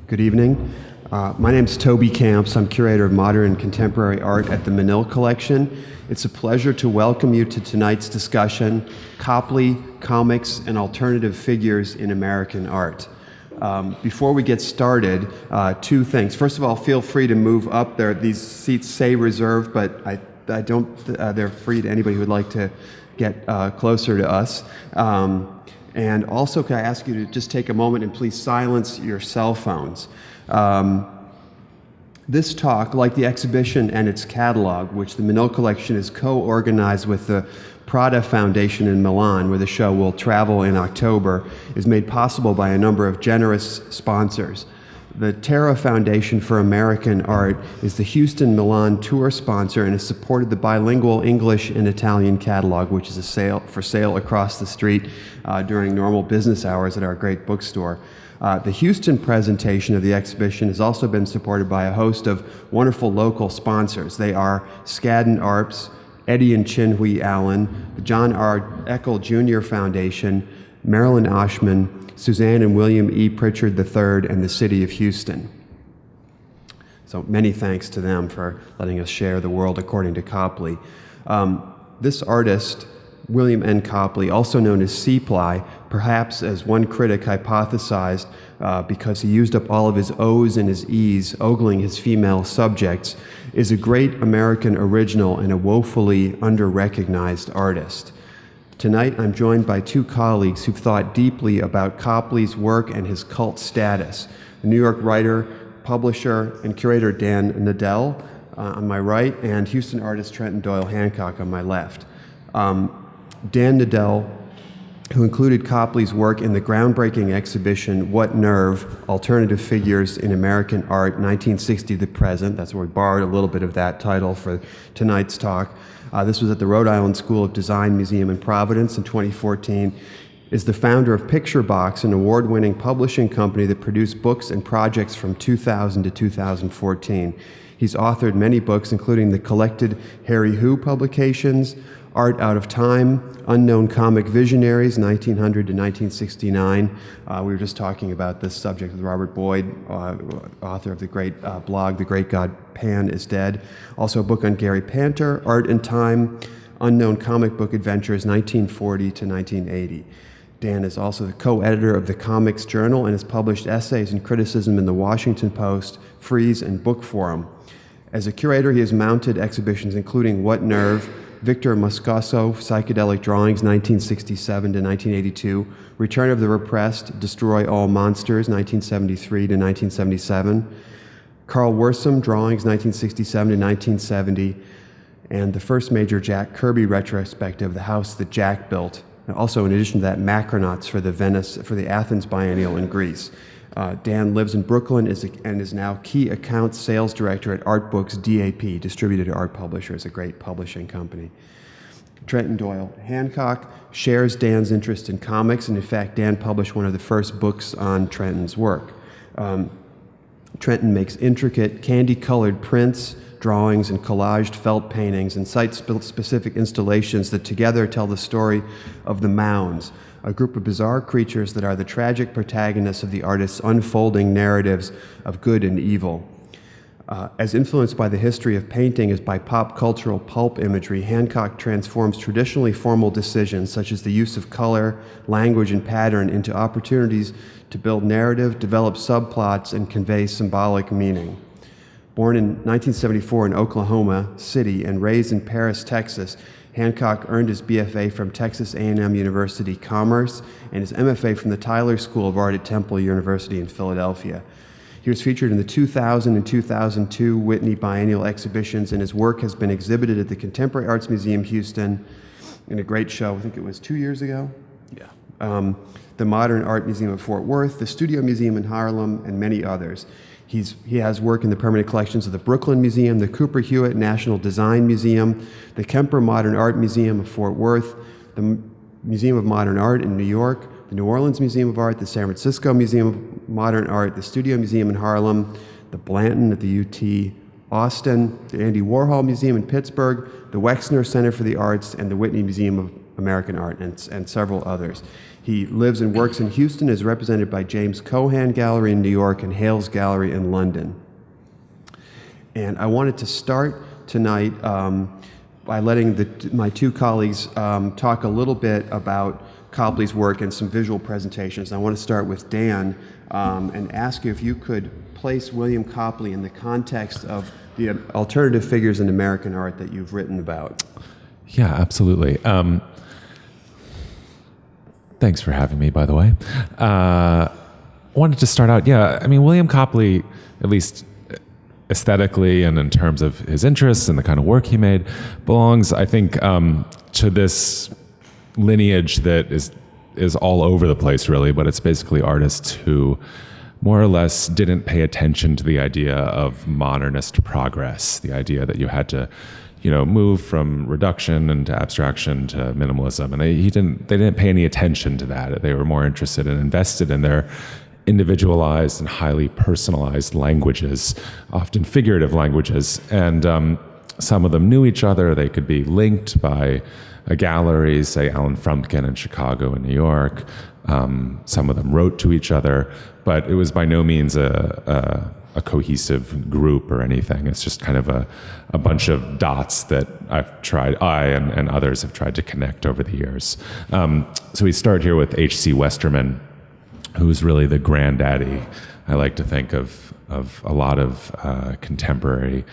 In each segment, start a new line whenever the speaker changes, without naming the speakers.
Good evening. My name is Toby Kamps. I'm curator of modern and contemporary art at the Menil collection. It's a pleasure to welcome you to tonight's discussion, Copley, Comics, and Alternative Figures in American Art. Before we get started, two things. First of all, feel free to move up there. These seats say reserved, but I don't, they're free to anybody who would like to get closer to us. And also, can I ask you to just take a moment and please silence your cell phones. This talk, like the exhibition and its catalog, which the Menil collection is co-organized with the Prada Foundation in Milan, where the show will travel in October, is made possible by a number of generous sponsors. The Terra Foundation for American Art is the Houston-Milan tour sponsor and has supported the bilingual English and Italian catalog, which is for sale across the street during normal business hours at our great bookstore. The Houston presentation of the exhibition has also been supported by a host of wonderful local sponsors. They are Skadden Arps, Eddie and Chinhui Allen, the John R. Eckel Jr. Foundation, Marilyn Oshman, Suzanne and William E. Pritchard III, and the City of Houston. So many thanks to them for letting us share the world according to Copley. This artist, William N. Copley, also known as C-Ply, perhaps as one critic hypothesized because he used up all of his O's and his E's, ogling his female subjects, is a great American original and a woefully under-recognized artist. Tonight, I'm joined by two colleagues who've thought deeply about Copley's work and his cult status. The New York writer, publisher, and curator Dan Nadel on my right, and Houston artist Trenton Doyle Hancock on my left. Dan Nadel, who included Copley's work in the groundbreaking exhibition, What Nerve? Alternative Figures in American Art, 1960 to the Present. That's where we borrowed a little bit of that title for tonight's talk. This was at the Rhode Island School of Design Museum in Providence in 2014, is the founder of Picture Box, an award-winning publishing company that produced books and projects from 2000 to 2014. He's authored many books, including the collected Harry Who publications, Art Out of Time, Unknown Comic Visionaries, 1900 to 1969. We were just talking about this subject with Robert Boyd, author of the great blog, The Great God Pan is Dead. Also a book on Gary Panter, Art and Time, Unknown Comic Book Adventures, 1940 to 1980. Dan is also the co-editor of the Comics Journal and has published essays and criticism in the Washington Post, Frieze, and Book Forum. As a curator, he has mounted exhibitions including What Nerve?, Victor Moscoso, Psychedelic Drawings, 1967 to 1982, Return of the Repressed, Destroy All Monsters, 1973 to 1977, Carl Worsom, Drawings, 1967 to 1970, and the first major Jack Kirby retrospective, The House That Jack Built. And also, in addition to that, Macronauts for the Athens Biennial in Greece. Dan lives in Brooklyn and is now key account sales director at Art Books DAP, distributed to art publishers, a great publishing company. Trenton Doyle Hancock shares Dan's interest in comics, and in fact, Dan published one of the first books on Trenton's work. Trenton makes intricate, candy-colored prints, drawings, and collaged felt paintings and site-specific installations that together tell the story of the Mounds, a group of bizarre creatures that are the tragic protagonists of the artist's unfolding narratives of good and evil. As influenced by the history of painting as by pop cultural pulp imagery, Hancock transforms traditionally formal decisions, such as the use of color, language, and pattern, into opportunities to build narrative, develop subplots, and convey symbolic meaning. Born in 1974 in Oklahoma City and raised in Paris, Texas, Hancock earned his BFA from Texas A&M University Commerce and his MFA from the Tyler School of Art at Temple University in Philadelphia. He was featured in the 2000 and 2002 Whitney Biennial exhibitions, and his work has been exhibited at the Contemporary Arts Museum Houston in a great show, I think it was 2 years ago? Yeah. The Modern Art Museum of Fort Worth, the Studio Museum in Harlem, and many others. He has work in the permanent collections of the Brooklyn Museum, the Cooper Hewitt National Design Museum, the Kemper Modern Art Museum of Fort Worth, the Museum of Modern Art in New York, the New Orleans Museum of Art, the San Francisco Museum of Modern Art, the Studio Museum in Harlem, the Blanton at the UT, Austin, the Andy Warhol Museum in Pittsburgh, the Wexner Center for the Arts, and the Whitney Museum of American Art, and several others. He lives and works in Houston, is represented by James Cohan Gallery in New York and Hales Gallery in London. And I wanted to start tonight by letting my two colleagues talk a little bit about Copley's work and some visual presentations. I want to start with Dan and ask you if you could place William Copley in the context of the alternative figures in American art that you've written about.
Yeah, absolutely. Thanks for having me, by the way. Wanted to start out, William Copley, at least aesthetically and in terms of his interests and the kind of work he made, belongs, I think, to this lineage that is all over the place, really, but it's basically artists who more or less didn't pay attention to the idea of modernist progress, the idea that you had to, move from reduction and to abstraction to minimalism. And they didn't pay any attention to that. They were more interested and invested in their individualized and highly personalized languages, often figurative languages. And some of them knew each other. They could be linked by a gallery, say Alan Frumkin in Chicago and New York. Some of them wrote to each other, but it was by no means a cohesive group or anything. It's just kind of a bunch of dots that I and others have tried to connect over the years. So we start here with H.C. Westerman, who's really the granddaddy, I like to think, of a lot of contemporary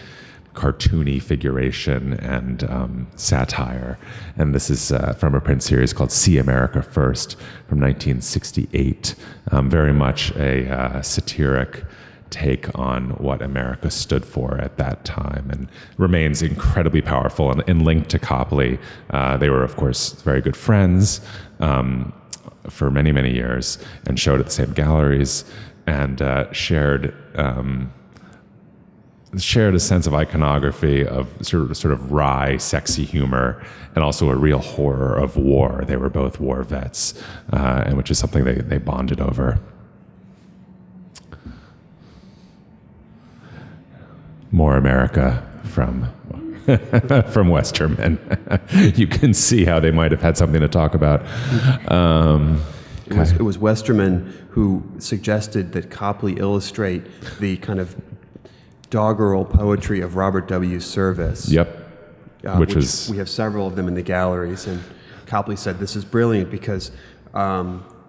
cartoony figuration and satire. And this is from a print series called See America First from 1968. Very much a satiric take on what America stood for at that time, and remains incredibly powerful and linked to Copley. They were, of course, very good friends for many, many years, and showed at the same galleries, and shared a sense of iconography of sort of wry, sexy humor, and also a real horror of war. They were both war vets, and which is something they bonded over. More America from Westerman. You can see how they might have had something to talk about.
It was Westerman who suggested that Copley illustrate the kind of doggerel poetry of Robert W. Service.
Yep.
Which we have several of them in the galleries, and Copley said this is brilliant because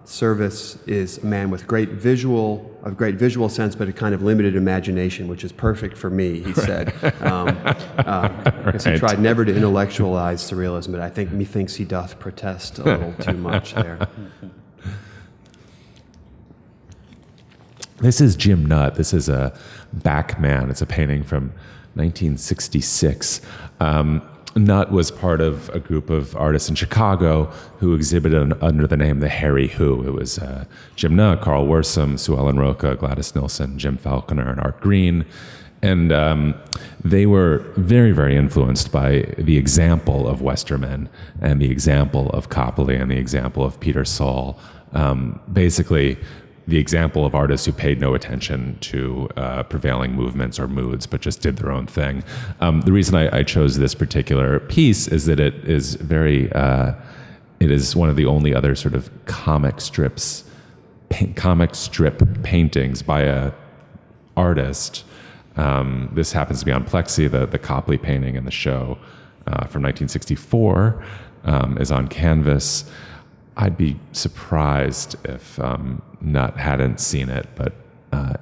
Service is a man with great visual sense, but a kind of limited imagination, which is perfect for me, he said. Because he tried never to intellectualize surrealism, but I think methinks he doth protest a little too much there.
This is Jim Nutt. This is a Backman. It's a painting from 1966. Nutt was part of a group of artists in Chicago who exhibited under the name The Harry Who. It was Jim Nutt, Carl Worsam, Sue Ellen Roca, Gladys Nilsson, Jim Falconer, and Art Green. And they were very, very influenced by the example of Westerman and the example of Copley and the example of Peter Saul. Basically, the example of artists who paid no attention to prevailing movements or moods, but just did their own thing. The reason I chose this particular piece is that it is it is one of the only other sort of comic strip paintings by a artist. This happens to be on Plexi, the Copley painting in the show from 1964 is on canvas. I'd be surprised if Nutt hadn't seen it, but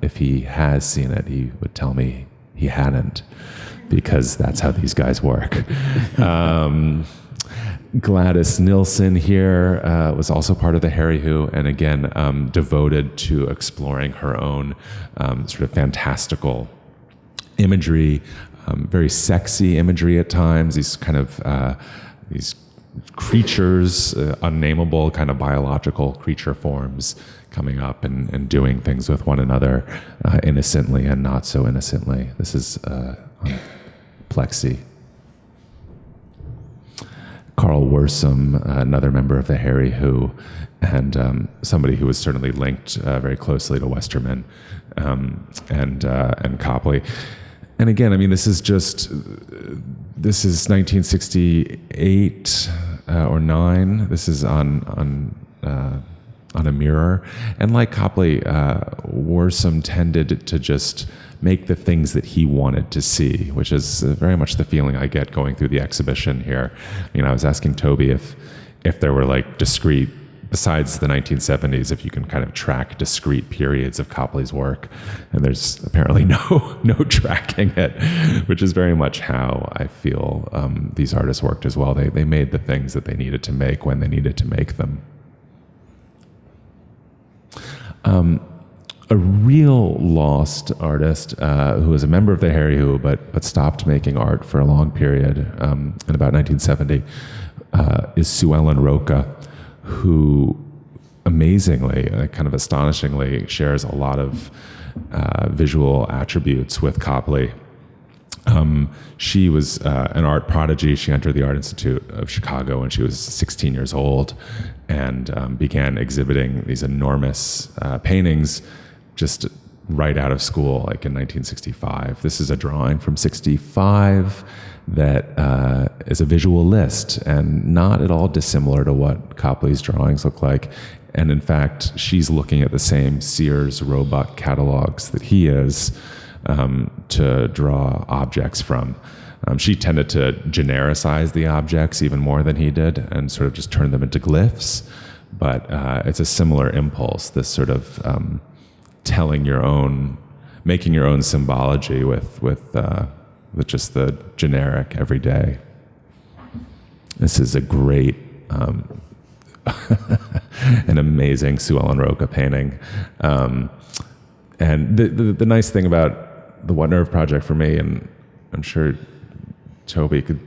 if he has seen it, he would tell me he hadn't, because that's how these guys work. Gladys Nilsson here was also part of the Harry Who, and again, devoted to exploring her own sort of fantastical imagery, very sexy imagery at times, these kind of these creatures, unnameable kind of biological creature forms coming up and doing things with one another innocently and not so innocently. This is on Plexi. Carl Worsam, another member of the Harry Who, and somebody who was certainly linked very closely to Westerman and Copley. And again, I mean, this is 1968 or 9. This is on a mirror. And like Copley, Worsom tended to just make the things that he wanted to see, which is very much the feeling I get going through the exhibition here. You know, I was asking Toby if there were like discrete, besides the 1970s, if you can kind of track discrete periods of Copley's work, and there's apparently no tracking it, which is very much how I feel these artists worked as well. They made the things that they needed to make when they needed to make them. A real lost artist who was a member of the Harry Who, but stopped making art for a long period in about 1970 is Ellen Roca, who amazingly, kind of astonishingly, shares a lot of visual attributes with Copley. She was an art prodigy. She entered the Art Institute of Chicago when she was 16 years old and began exhibiting these enormous paintings just right out of school, like in 1965. This is a drawing from 65 that is a visual list and not at all dissimilar to what Copley's drawings look like. And in fact, she's looking at the same Sears Roebuck catalogs that he is to draw objects from. She tended to genericize the objects even more than he did and sort of just turn them into glyphs. But it's a similar impulse, this sort of making your own symbology with just the generic everyday. This is a great, an amazing Ellen Roca painting. And the nice thing about the What Nerve project for me, and I'm sure Toby could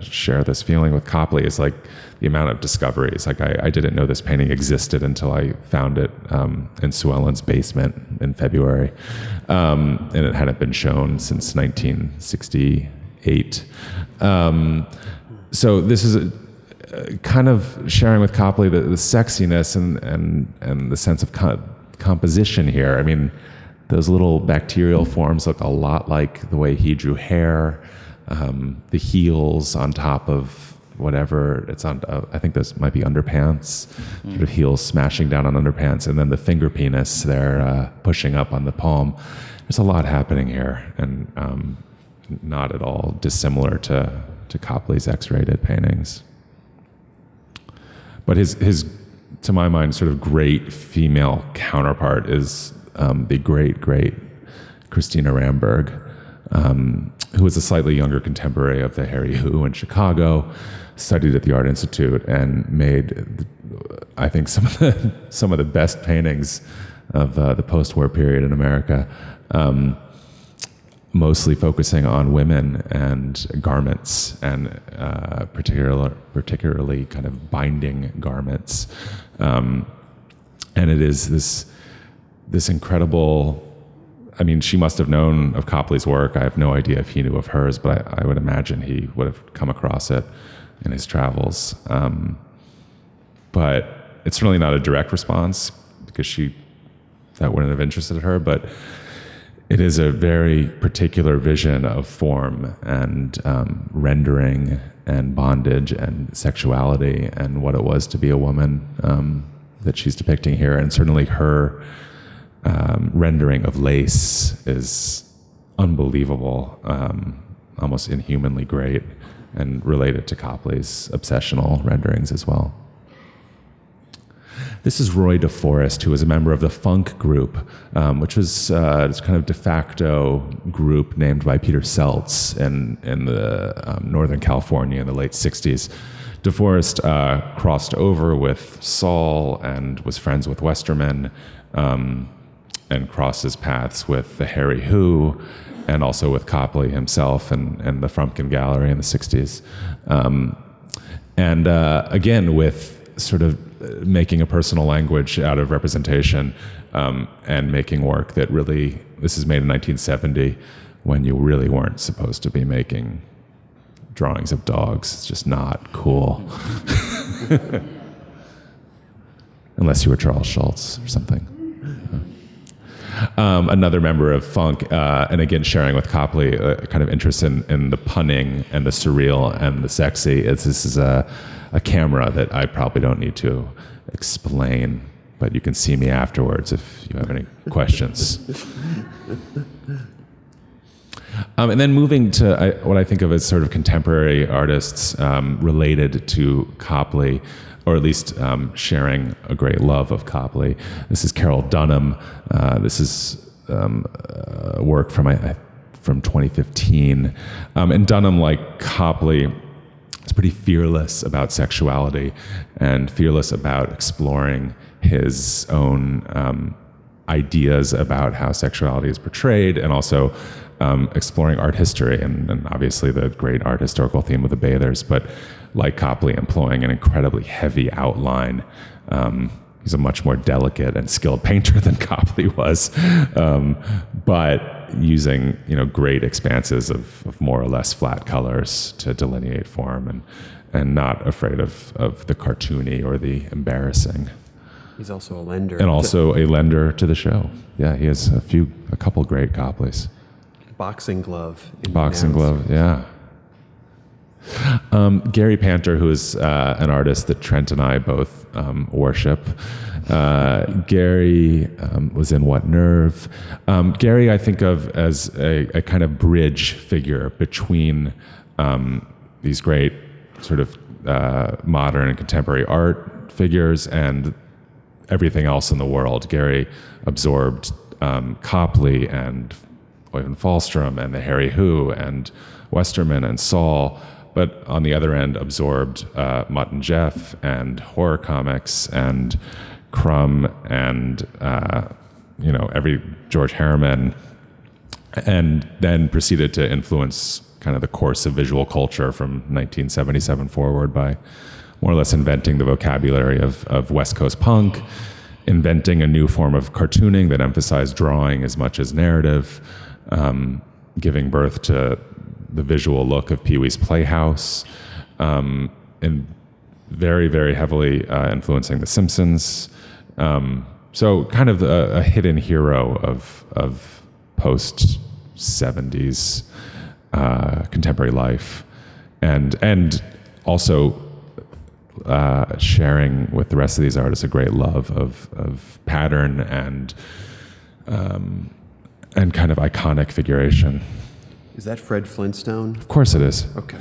share this feeling with Copley, is like the amount of discoveries. Like I didn't know this painting existed until I found it in Sue Ellen's basement in February, and it hadn't been shown since 1968. So this is a kind of sharing with Copley the sexiness and the sense of composition here. I mean, those little bacterial forms look a lot like the way he drew hair. The heels on top of whatever it's on, I think those might be underpants, sort of heels smashing down on underpants, and then the finger penis there pushing up on the palm. There's a lot happening here, and not at all dissimilar to Copley's X-rated paintings. But his, to my mind, sort of great female counterpart is the great Christina Ramberg, who was a slightly younger contemporary of the Harry Who in Chicago, studied at the Art Institute, and made, I think, some of the best paintings of the post-war period in America, mostly focusing on women and garments, and particularly kind of binding garments. And it is this incredible. I mean, she must have known of Copley's work. I have no idea if he knew of hers, but I would imagine he would have come across it in his travels. But it's certainly not a direct response, because that wouldn't have interested her, but it is a very particular vision of form and rendering and bondage and sexuality and what it was to be a woman that she's depicting here. And certainly her rendering of lace is unbelievable, almost inhumanly great, and related to Copley's obsessional renderings as well. This is Roy DeForest, who was a member of the Funk group, which was this kind of de facto group named by Peter Seltz in the Northern California in the late 60s. DeForest crossed over with Saul and was friends with Westerman, and crosses paths with the Harry Who, and also with Copley himself and the Frumpkin Gallery in the 60s. And again, with sort of making a personal language out of representation, and making work that really, this is made in 1970, when you really weren't supposed to be making drawings of dogs. It's just not cool. Unless you were Charles Schultz or something. Another member of Funk, and again sharing with Copley a kind of interest in the punning and the surreal and the sexy. This is a camera that I probably don't need to explain, but you can see me afterwards if you have any questions. And then moving to what I think of as sort of contemporary artists related to Copley, or at least sharing a great love of Copley. This is Carol Dunham. This is work from 2015. And Dunham, like Copley, is pretty fearless about sexuality and fearless about exploring his own ideas about how sexuality is portrayed, and also exploring art history, and obviously the great art historical theme of the Bathers, but like Copley, employing an incredibly heavy outline. He's a much more delicate and skilled painter than Copley was, but using great expanses of more or less flat colors to delineate form, and not afraid of the cartoony or the embarrassing.
He's also a lender.
And also a lender to the show. Yeah, he has a couple great Copleys.
Boxing glove.
Boxing glove, yeah. Gary Panter, who is an artist that Trent and I both worship. Gary was in What Nerve. Gary I think of as a kind of bridge figure between these great sort of modern and contemporary art figures and everything else in the world. Gary absorbed Copley and Oyvind Falstrom and the Harry Who and Westerman and Saul, but on the other end absorbed Mutt and Jeff and horror comics and Crumb and every George Harriman, and then proceeded to influence kind of the course of visual culture from 1977 forward by more or less inventing the vocabulary of West Coast punk, inventing a new form of cartooning that emphasized drawing as much as narrative, giving birth to the visual look of Pee-wee's Playhouse, and very, very heavily influencing The Simpsons. So kind of a hidden hero of post-70s contemporary life, and also sharing with the rest of these artists a great love of pattern and kind of iconic figuration.
Is that Fred Flintstone?
Of course it is.
Okay.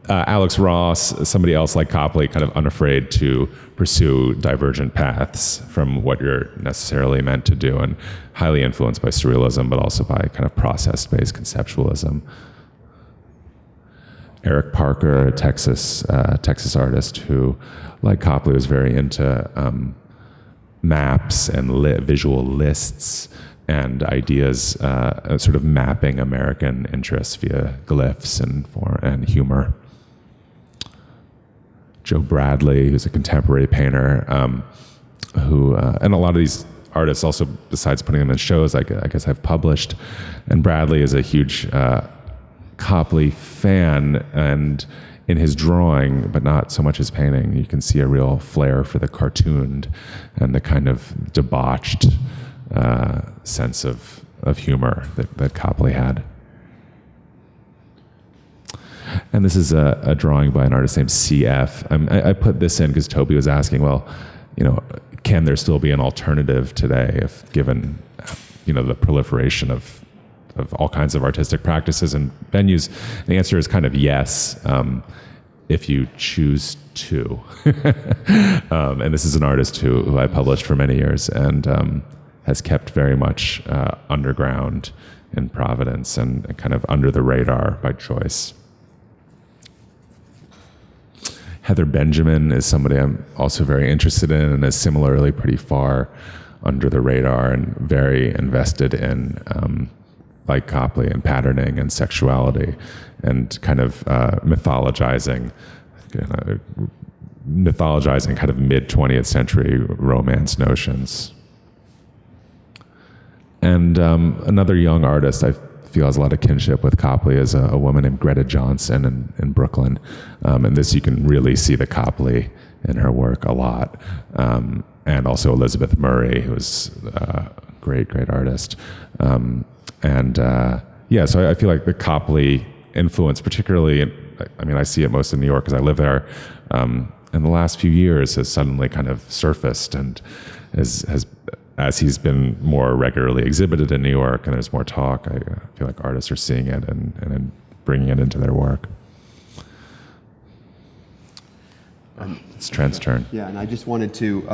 Alex Ross, somebody else like Copley, kind of unafraid to pursue divergent paths from what you're necessarily meant to do, and highly influenced by surrealism, but also by kind of process-based conceptualism. Eric Parker, a Texas artist who, like Copley, was very into maps and visual lists and ideas, sort of mapping American interests via glyphs and humor. Joe Bradley, who's a contemporary painter, who and a lot of these artists also, besides putting them in shows, I guess I've published. And Bradley is a huge Copley fan, and in his drawing, but not so much his painting, you can see a real flair for the cartooned and the kind of debauched sense of humor that Copley had. And this is a drawing by an artist named CF. I put this in because Toby was asking, well, can there still be an alternative today if given, the proliferation of all kinds of artistic practices and venues? And the answer is kind of yes, if you choose to. And this is an artist who I published for many years and has kept very much underground in Providence and kind of under the radar by choice. Heather Benjamin is somebody I'm also very interested in, and is similarly pretty far under the radar and very invested in, like Copley, and patterning and sexuality and kind of mythologizing kind of mid-20th century romance notions. And another young artist I feel has a lot of kinship with Copley is a woman named Greta Johnson in Brooklyn. And this, you can really see the Copley in her work a lot. and also Elizabeth Murray, who was a great artist. So I feel like the Copley influence, particularly, I see it most in New York because I live there, in the last few years has suddenly kind of surfaced, and as he's been more regularly exhibited in New York and there's more talk, I feel like artists are seeing it and bringing it into their work. It's Trent's turn.
Yeah, and I just wanted to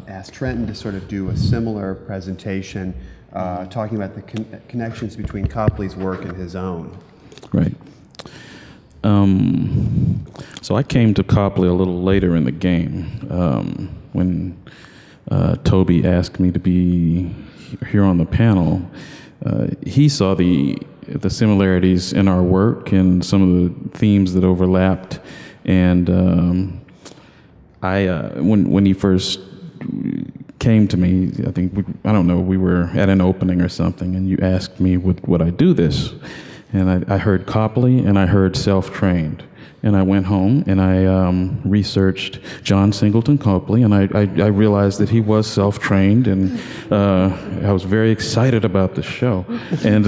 ask Trenton to sort of do a similar presentation, talking about the connections between Copley's work and his own.
Right. So I came to Copley a little later in the game, when Toby asked me to be here on the panel. He saw the similarities in our work and some of the themes that overlapped, and when he first came to me, I think we were at an opening or something, and you asked me would I do this, and I heard Copley and I heard self-trained, and I went home and I researched John Singleton Copley, and I realized that he was self-trained, and I was very excited about the show, and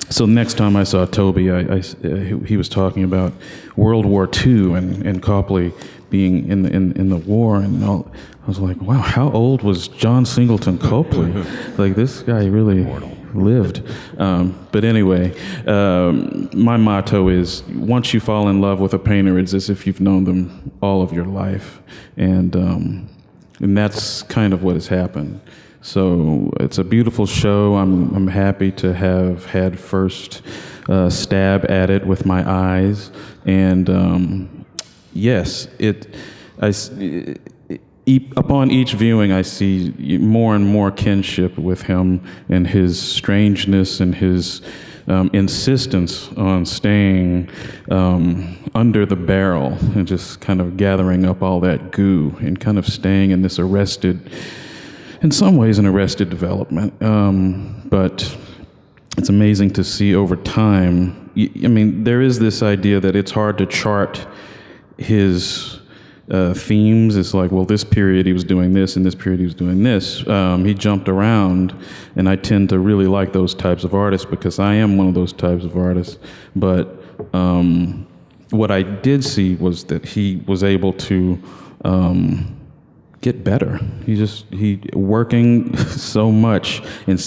so next time I saw Toby, he was talking about World War II and Copley being in the war, and I was like, wow, how old was John Singleton Copley? Like, this guy really lived. But anyway, my motto is, once you fall in love with a painter, it's as if you've known them all of your life, and that's kind of what has happened. So it's a beautiful show. I'm happy to have had first stab at it with my eyes, and yes, upon each viewing, I see more and more kinship with him and his strangeness and his insistence on staying under the barrel and just kind of gathering up all that goo and kind of staying in this in some ways, an arrested development. But it's amazing to see over time. There is this idea that it's hard to chart his themes. It's like, well, this period he was doing this, and this period he was doing this. He jumped around, and I tend to really like those types of artists because I am one of those types of artists. But what I did see was that he was able to get better. He working so much and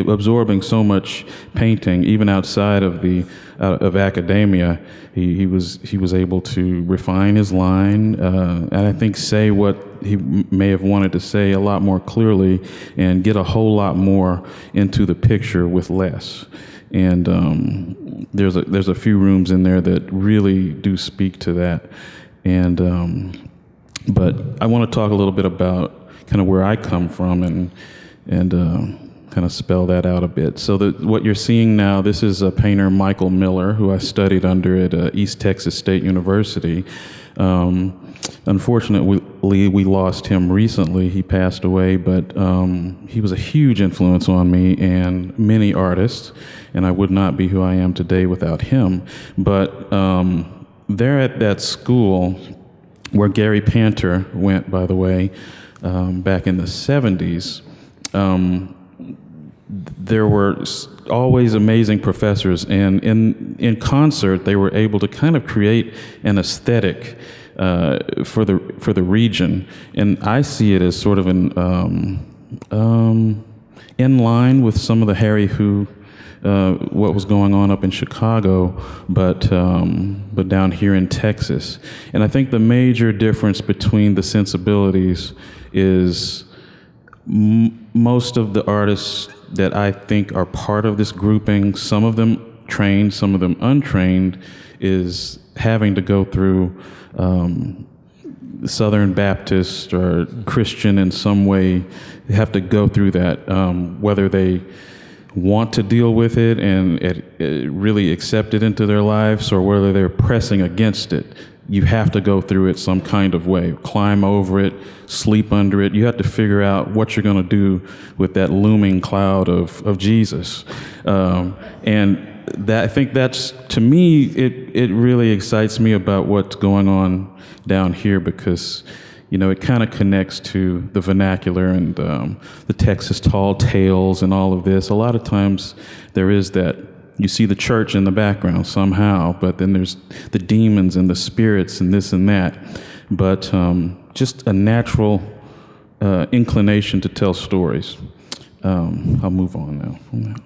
absorbing so much painting, even outside of academia. He was able to refine his line, and I think say what he may have wanted to say a lot more clearly, and get a whole lot more into the picture with less. And there's a few rooms in there that really do speak to that. And but I want to talk a little bit about kind of where I come from and kind of spell that out a bit. So what you're seeing now, this is a painter, Michael Miller, who I studied under at East Texas State University. Unfortunately, we lost him recently. He passed away, but he was a huge influence on me and many artists, and I would not be who I am today without him. But there at that school, where Gary Panter went, by the way, back in the 70s, there were always amazing professors, and in concert they were able to kind of create an aesthetic for the region, and I see it as sort of in line with some of the Harry Who. What was going on up in Chicago, but down here in Texas. And I think the major difference between the sensibilities is most of the artists that I think are part of this grouping, some of them trained, some of them untrained, is having to go through Southern Baptist or Christian in some way. They have to go through that, whether they want to deal with it and really accept it into their lives, or whether they're pressing against it. You have to go through it some kind of way, climb over it, sleep under it. You have to figure out what you're going to do with that looming cloud of Jesus. And that, I think that's, to me, it really excites me about what's going on down here, because it kind of connects to the vernacular and the Texas tall tales and all of this. A lot of times there is that, you see the church in the background somehow, but then there's the demons and the spirits and this and that. But just a natural inclination to tell stories. I'll move on now from that.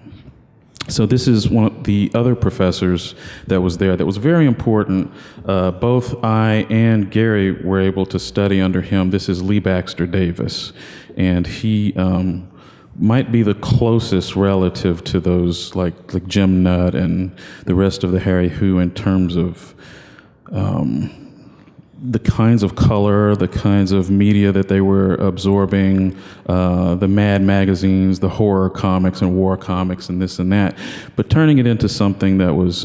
So this is one of the other professors that was there that was very important. Both I and Gary were able to study under him. This is Lee Baxter Davis, and he might be the closest relative to those like Jim Nutt and the rest of the Harry Who in terms of the kinds of color, the kinds of media that they were absorbing, the Mad magazines, the horror comics and war comics and this and that, but turning it into something that was,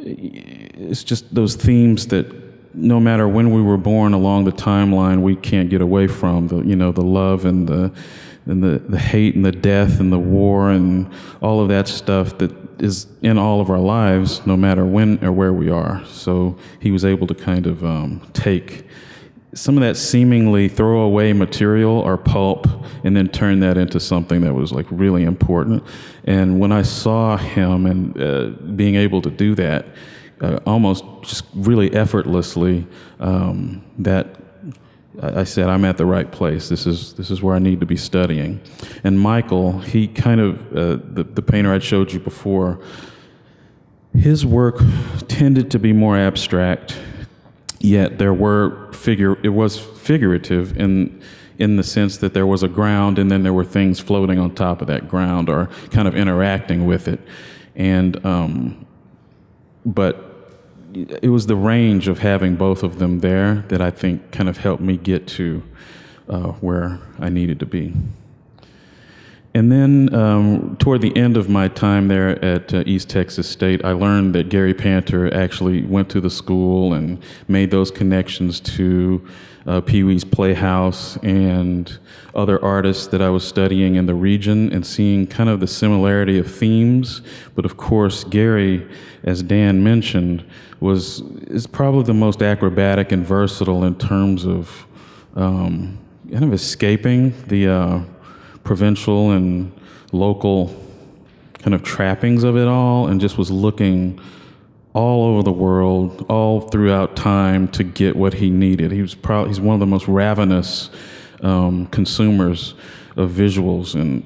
it's just those themes that no matter when we were born along the timeline, we can't get away from, the love and the hate and the death and the war and all of that stuff that is in all of our lives, no matter when or where we are. So he was able to kind of take some of that seemingly throwaway material or pulp and then turn that into something that was like really important. And when I saw him and being able to do that, almost just really effortlessly, that I said, I'm at the right place. This is where I need to be studying. And Michael, he kind of, the painter I showed you before, his work tended to be more abstract, yet it was figurative in the sense that there was a ground and then there were things floating on top of that ground or kind of interacting with it. And, but it was the range of having both of them there that I think kind of helped me get to where I needed to be. And then toward the end of my time there at East Texas State, I learned that Gary Panter actually went to the school and made those connections to Pee Wee's Playhouse and other artists that I was studying in the region and seeing kind of the similarity of themes. But of course, Gary, as Dan mentioned, is probably the most acrobatic and versatile in terms of kind of escaping the provincial and local kind of trappings of it all, and just was looking all over the world, all throughout time to get what he needed. He's one of the most ravenous consumers of visuals and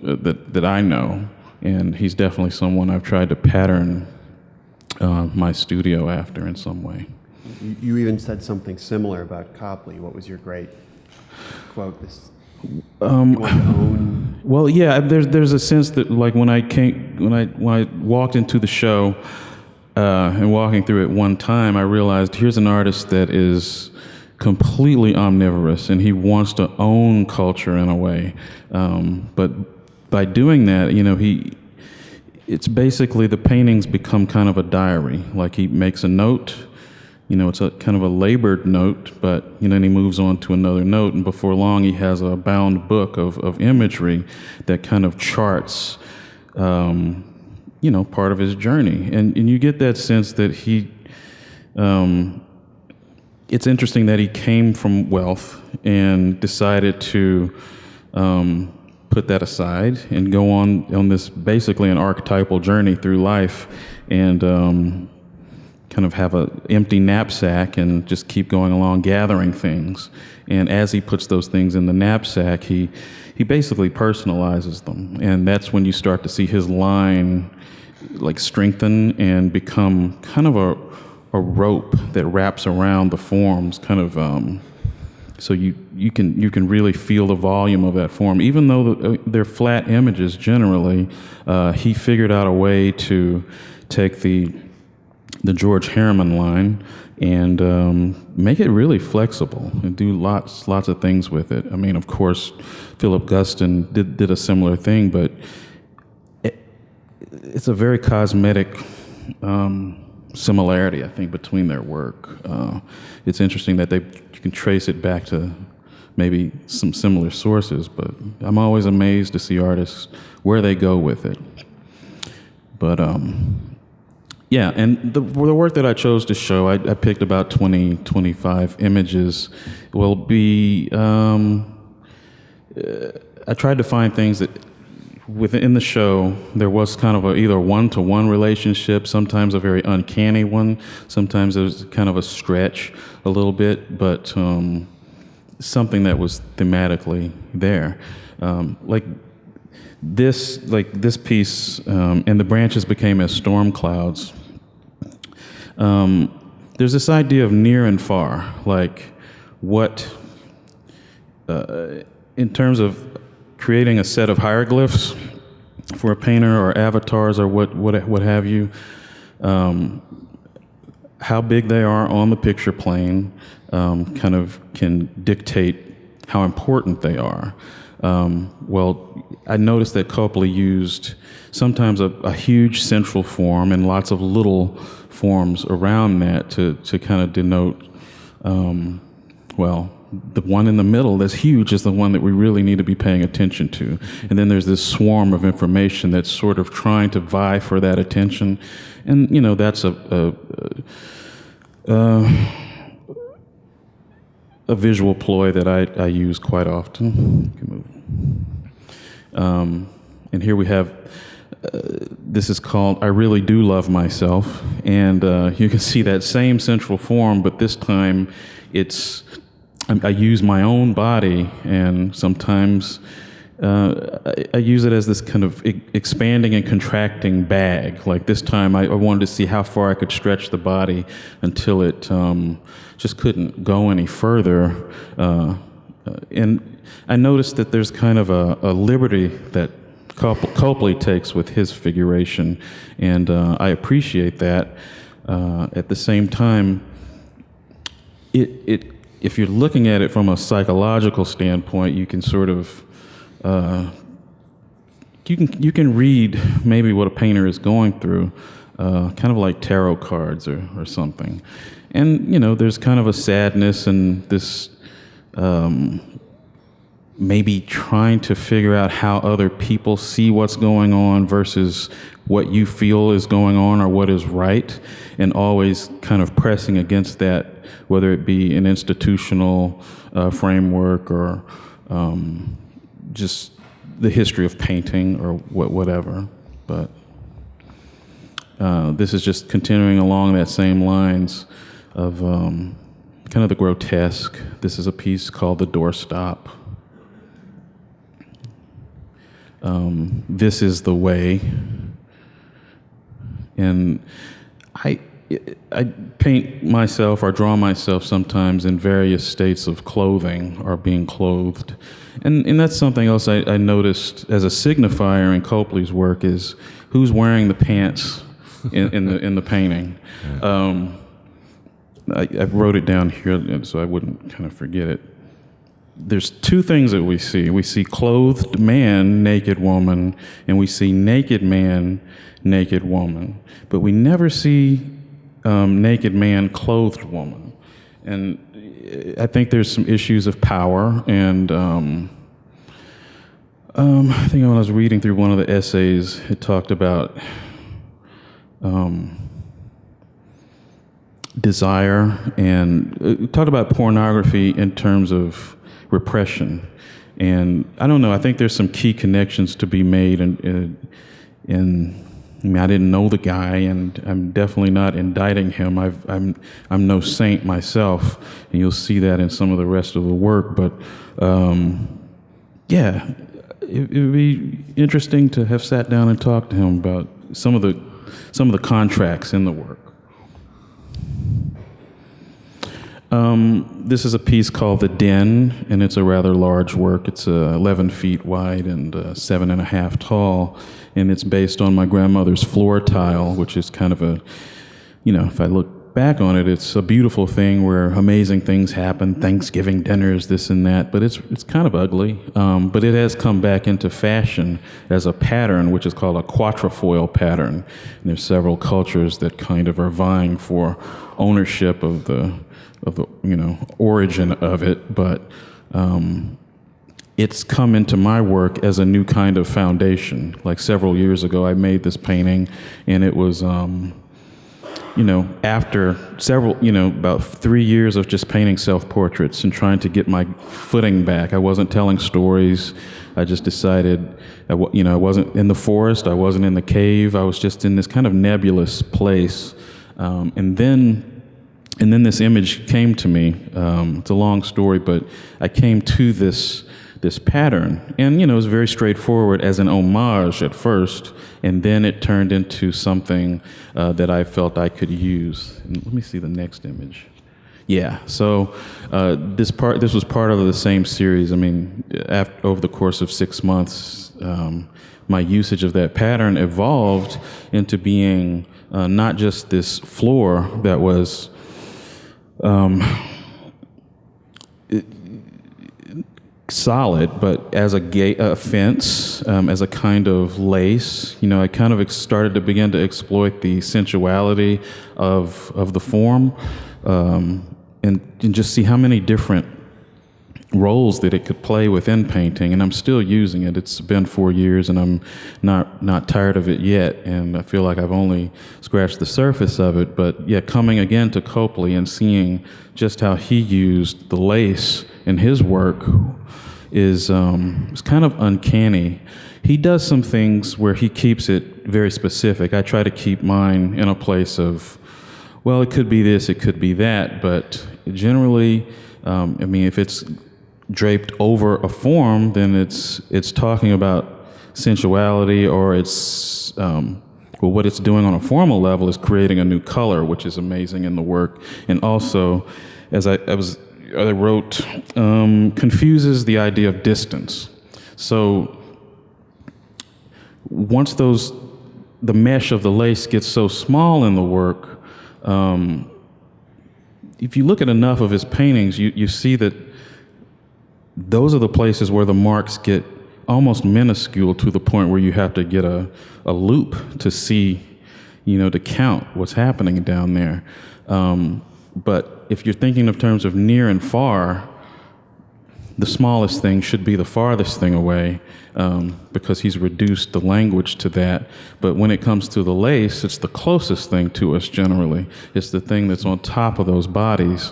that I know, and he's definitely someone I've tried to pattern my studio after in some way.
You even said something similar about Copley. What was your great quote? You want to own?
Well, yeah. There's a sense that like when I walked into the show and walking through it one time, I realized here's an artist that is completely omnivorous and he wants to own culture in a way. But by doing that, it's basically the paintings become kind of a diary. Like he makes a note, it's a kind of a labored note, but then he moves on to another note, and before long he has a bound book of imagery that kind of charts, part of his journey. And you get that sense that he, it's interesting that he came from wealth and decided to put that aside and go on this basically an archetypal journey through life and kind of have an empty knapsack and just keep going along gathering things. And as he puts those things in the knapsack, he basically personalizes them. And that's when you start to see his line like strengthen and become kind of a rope that wraps around the forms, kind of so you can really feel the volume of that form. Even though they're flat images generally, he figured out a way to take the George Harriman line and make it really flexible and do lots of things with it. I mean, of course, Philip Guston did a similar thing, but it's a very cosmetic similarity, I think, between their work. It's interesting that you can trace it back to maybe some similar sources, but I'm always amazed to see artists where they go with it. But Yeah, and the work that I chose to show, I picked about 20, 25 images, will be, I tried to find things that within the show, there was kind of either one-to-one relationship, sometimes a very uncanny one, sometimes it was kind of a stretch a little bit, but something that was thematically there. Like this piece, and the branches became as storm clouds. There's this idea of near and far, like what, in terms of creating a set of hieroglyphs for a painter or avatars or what have you, how big they are on the picture plane kind of can dictate how important they are. Well, I noticed that Copley used sometimes a huge central form and lots of little forms around that to kind of denote, the one in the middle that's huge is the one that we really need to be paying attention to. And then there's this swarm of information that's sort of trying to vie for that attention. And, that's a visual ploy that I use quite often. And here we have, this is called I Really Do Love Myself. And you can see that same central form, but this time I use my own body, and sometimes I use it as this kind of expanding and contracting bag. Like this time, I wanted to see how far I could stretch the body until it just couldn't go any further. And I noticed that there's kind of a liberty that Copley takes with his figuration, and I appreciate that. At the same time, if you're looking at it from a psychological standpoint, you can sort of you can read maybe what a painter is going through, kind of like tarot cards or something. And there's kind of a sadness and this maybe trying to figure out how other people see what's going on versus what you feel is going on or what is right, and always kind of pressing against that, whether it be an institutional framework or just the history of painting or whatever. But this is just continuing along that same lines of kind of the grotesque. This is a piece called The Doorstop. This is the way. And I paint myself or draw myself sometimes in various states of clothing or being clothed. And that's something else I noticed as a signifier in Copley's work is who's wearing the pants in the painting. I wrote it down here so I wouldn't kind of forget it. There's two things that we see. We see clothed man, naked woman, and we see naked man, naked woman. But we never see naked man, clothed woman. And I think there's some issues of power. And I think when I was reading through one of the essays, it talked about desire, and it talked about pornography in terms of repression. And I don't know, I think there's some key connections to be made. And I mean, I didn't know the guy, and I'm definitely not indicting him. I'm no saint myself, and you'll see that in some of the rest of the work. But yeah, it would be interesting to have sat down and talked to him about some of the contracts in the work. This is a piece called The Den, and it's a rather large work. It's 11 feet wide and 7.5 tall, and it's based on my grandmother's floor tile, which is kind of if I look back on it, it's a beautiful thing where amazing things happen, Thanksgiving dinners, this and that, but it's kind of ugly. But it has come back into fashion as a pattern, which is called a quatrefoil pattern. And there's several cultures that kind of are vying for ownership of the origin of it, but it's come into my work as a new kind of foundation. Like several years ago, I made this painting, and it was after several, about 3 years of just painting self-portraits and trying to get my footing back. I wasn't telling stories. I just decided, I wasn't in the forest. I wasn't in the cave. I was just in this kind of nebulous place. And then this image came to me. It's a long story, but I came to this pattern, and it was very straightforward as an homage at first, and then it turned into something that I felt I could use. And let me see the next image. Yeah, so this was part of the same series. I mean, over the course of 6 months, my usage of that pattern evolved into being not just this floor that was solid, but as a fence, as a kind of lace. I kind of started to begin to exploit the sensuality of the form, and just see how many different roles that it could play within painting. And I'm still using it. It's been 4 years, and I'm not tired of it yet. And I feel like I've only scratched the surface of it. But yeah, coming again to Copley and seeing just how he used the lace in his work is kind of uncanny. He does some things where he keeps it very specific. I try to keep mine in a place of, well, it could be this, it could be that, but generally, if it's draped over a form, then it's talking about sensuality, or it's what it's doing on a formal level is creating a new color, which is amazing in the work. And also, as I wrote, confuses the idea of distance. So once the mesh of the lace gets so small in the work, if you look at enough of his paintings, you see that those are the places where the marks get almost minuscule, to the point where you have to get a loop to see, to count what's happening down there. But if you're thinking of terms of near and far, the smallest thing should be the farthest thing away, because he's reduced the language to that. But when it comes to the lace, it's the closest thing to us generally. It's the thing that's on top of those bodies.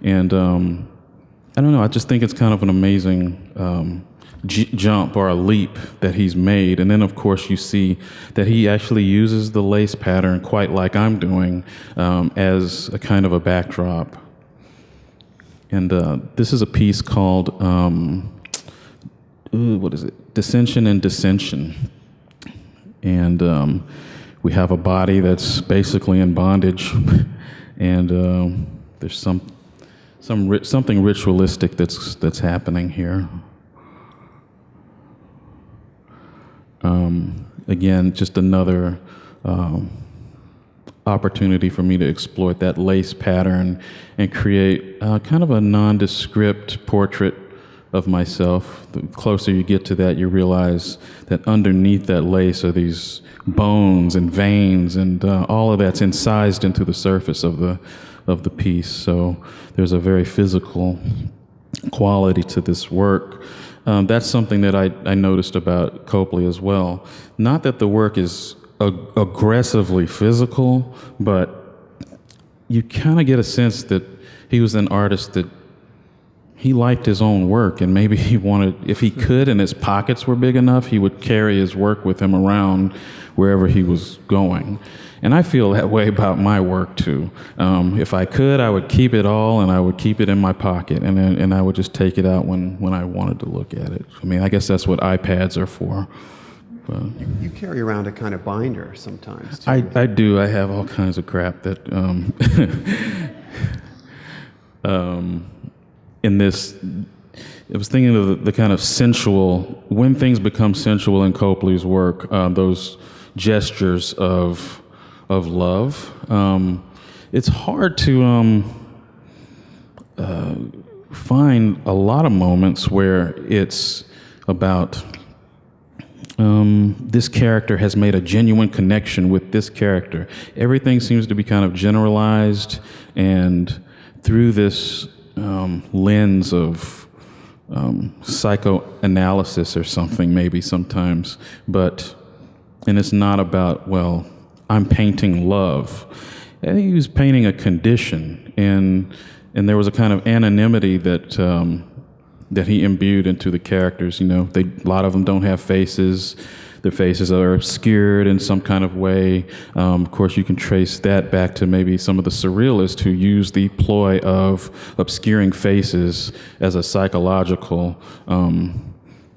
And I don't know, I just think it's kind of an amazing jump or a leap that he's made. And then, of course, you see that he actually uses the lace pattern quite like I'm doing, as a kind of a backdrop. And this is a piece called, what is it? Dissension and Dissension. And we have a body that's basically in bondage, and there's something ritualistic that's happening here. Again, just another opportunity for me to exploit that lace pattern and create kind of a nondescript portrait of myself. The closer you get to that, you realize that underneath that lace are these bones and veins, and all of that's incised into the surface of the piece. So there's a very physical quality to this work. That's something that I noticed about Copley as well. Not that the work is aggressively physical, but you kind of get a sense that he was an artist that he liked his own work, and maybe he wanted, if he could and his pockets were big enough, he would carry his work with him around wherever he was going. And I feel that way about my work too. If I could, I would keep it all, and I would keep it in my pocket, and I would just take it out when I wanted to look at it. I mean, I guess that's what iPads are for. But
you carry around a kind of binder sometimes, too.
I do. I have all kinds of crap that in this. I was thinking of the kind of sensual, when things become sensual in Copley's work, those gestures of love. It's hard to find a lot of moments where it's about this character has made a genuine connection with this character. Everything seems to be kind of generalized, and through this lens of psychoanalysis or something, maybe sometimes, and it's not about, well, I'm painting love. I think he was painting a condition, and there was a kind of anonymity that that he imbued into the characters. You know, a lot of them don't have faces. Their faces are obscured in some kind of way. Of course, you can trace that back to maybe some of the surrealists who use the ploy of obscuring faces as a psychological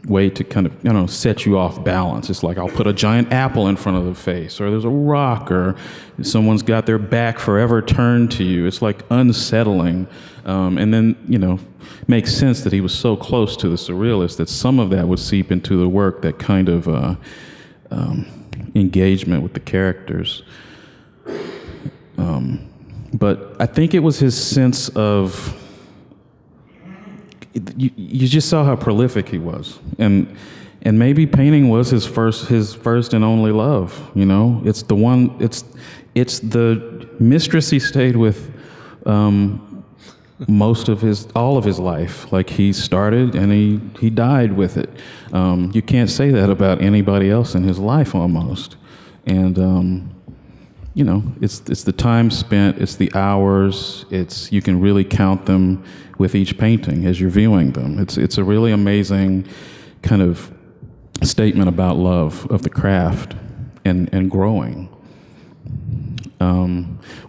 way to kind of, set you off balance. It's like, I'll put a giant apple in front of the face, or there's a rock, or someone's got their back forever turned to you. It's like unsettling. And then, makes sense that he was so close to the surrealists that some of that would seep into the work, that kind of engagement with the characters. But I think it was his sense of, you just saw how prolific he was, and maybe painting was his first and only love. It's the one. It's the mistress he stayed with all of his life. Like, he started and he died with it. You can't say that about anybody else in his life almost. And it's the time spent, it's the hours, you can really count them with each painting as you're viewing them. It's a really amazing kind of statement about love of the craft and growing.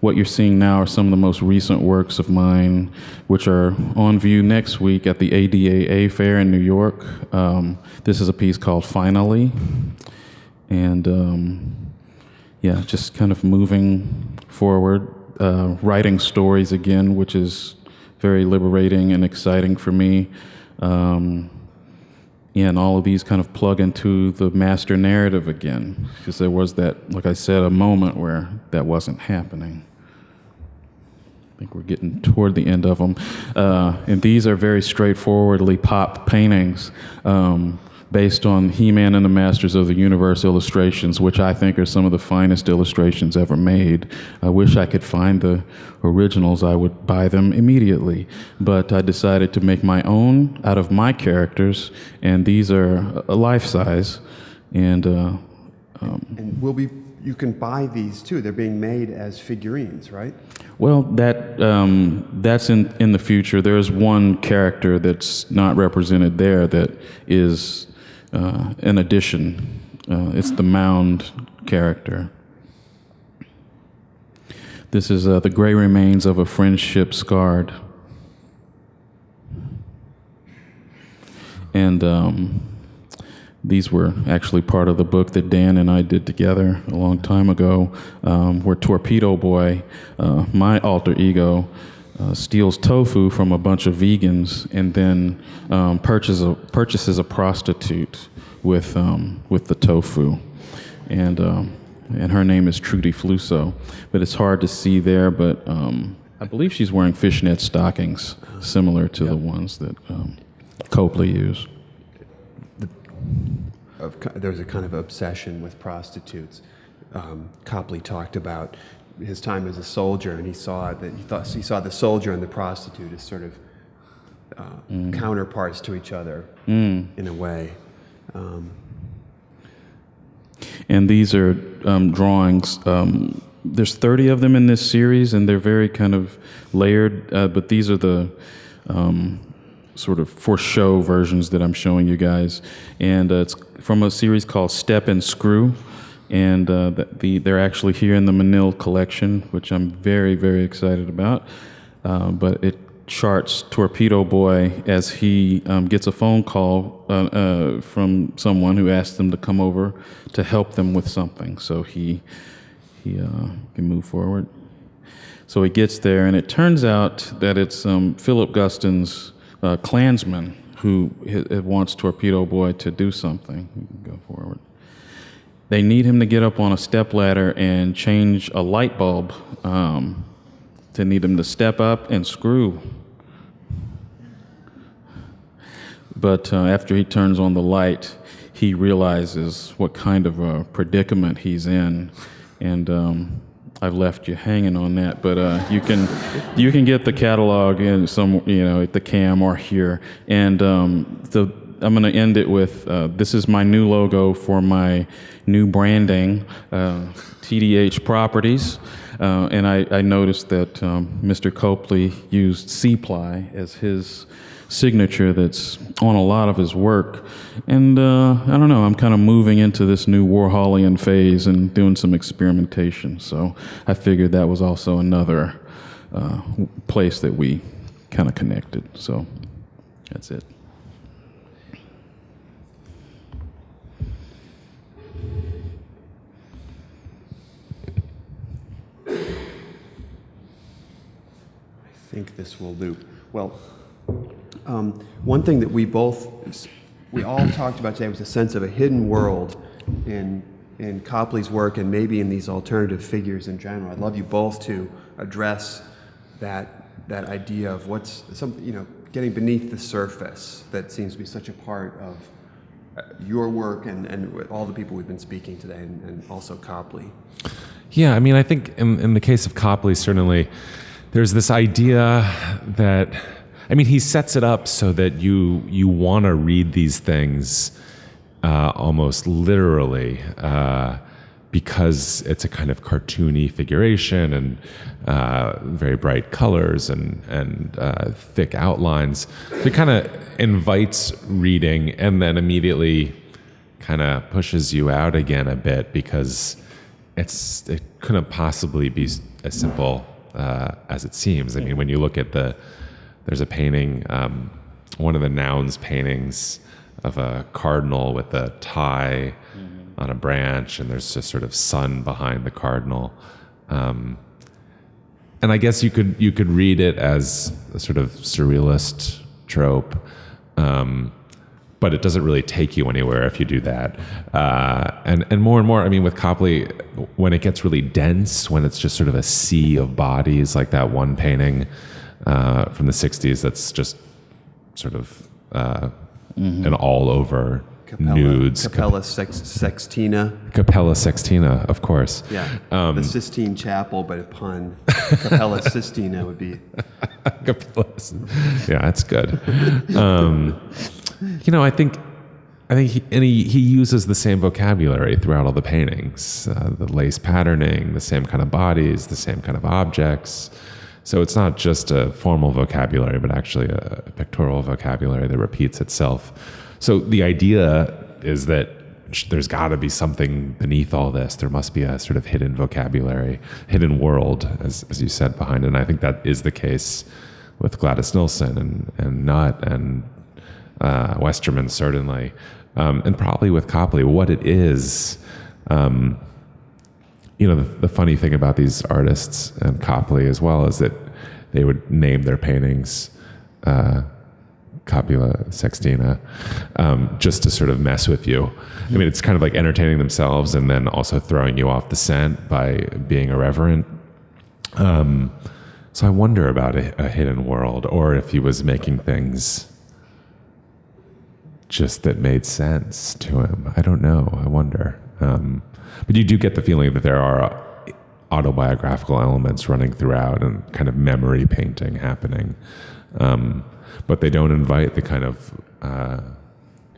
What you're seeing now are some of the most recent works of mine, which are on view next week at the ADAA Fair in New York. This is a piece called Finally. And just kind of moving forward, writing stories again, which is very liberating and exciting for me. And all of these kind of plug into the master narrative again, because there was that, like I said, a moment where that wasn't happening. I think we're getting toward the end of them. And these are very straightforwardly pop paintings based on He-Man and the Masters of the Universe illustrations, which I think are some of the finest illustrations ever made. I wish I could find the originals. I would buy them immediately. But I decided to make my own out of my characters, and these are life-size. And
you can buy these too. They're being made as figurines, right?
Well, that's in the future. There's one character that's not represented there that is an addition. It's the mound character. This is the gray remains of a friendship scarred. And these were actually part of the book that Dan and I did together a long time ago, where Torpedo Boy, my alter ego, steals tofu from a bunch of vegans and then purchases a prostitute with the tofu, and her name is Trudy Fluso, but it's hard to see there. But I believe she's wearing fishnet stockings, similar to the ones that Copley used.
There's a kind of obsession with prostitutes. Copley talked about his time as a soldier, and he saw the soldier and the prostitute as sort of counterparts to each other in a way.
And these are drawings. There's 30 of them in this series, and they're very kind of layered. But these are the sort of for show versions that I'm showing you guys, and it's from a series called Step and Screw. And they're actually here in the Menil collection, which I'm very, very excited about. But it charts Torpedo Boy as he gets a phone call from someone who asks him to come over to help them with something, so he can move forward. So he gets there, and it turns out that it's Philip Guston's Klansman who wants Torpedo Boy to do something. You can go forward. They need him to get up on a stepladder and change a light bulb. They need him to step up and screw. But after he turns on the light, he realizes what kind of a predicament he's in. And I've left you hanging on that, but you can get the catalog in some, at the CAM or here. And gonna end it with this is my new logo for my new branding, TDH Properties, and I noticed that Mr. Copley used C-ply as his signature that's on a lot of his work, and I don't know, I'm kind of moving into this new Warholian phase and doing some experimentation, so I figured that was also another place that we kind of connected, so that's it.
I think this will do. Well, one thing that we all talked about today was a sense of a hidden world in Copley's work and maybe in these alternative figures in general. I'd love you both to address that idea of what's getting beneath the surface that seems to be such a part of your work and with all the people we've been speaking today, and also Copley.
Yeah, I mean, I think in the case of Copley, certainly there's this idea that, I mean, he sets it up so that you want to read these things almost literally because it's a kind of cartoony figuration and very bright colors and thick outlines. It kind of invites reading and then immediately kind of pushes you out again a bit because it couldn't possibly be as simple as it seems. I mean, when you look at there's a painting, one of the Nouns paintings of a cardinal with a tie on a branch, and there's just sort of sun behind the cardinal. And I guess you could read it as a sort of surrealist trope, but it doesn't really take you anywhere if you do that. And more, I mean, with Copley, when it gets really dense, when it's just sort of a sea of bodies, like that one painting from the 60s that's just sort of an all-over nudes.
Capella Sextina.
Capella Sextina, of course.
Yeah, the Sistine Chapel, but a pun. Capella Sistina would be...
Yeah, that's good. I think he uses the same vocabulary throughout all the paintings, the lace patterning, the same kind of bodies, the same kind of objects. So it's not just a formal vocabulary, but actually a pictorial vocabulary that repeats itself. So the idea is that there's got to be something beneath all this. There must be a sort of hidden vocabulary, hidden world, as you said, behind it. And I think that is the case with Gladys Nilsson and Nutt and Westerman, certainly, and probably with Copley. What it is, the funny thing about these artists and Copley as well is that they would name their paintings Capella Sextina, just to sort of mess with you. I mean, it's kind of like entertaining themselves and then also throwing you off the scent by being irreverent. So I wonder about a hidden world, or if he was making things just that made sense to him. I don't know. I wonder. But you do get the feeling that there are autobiographical elements running throughout and kind of memory painting happening. But they don't invite the kind of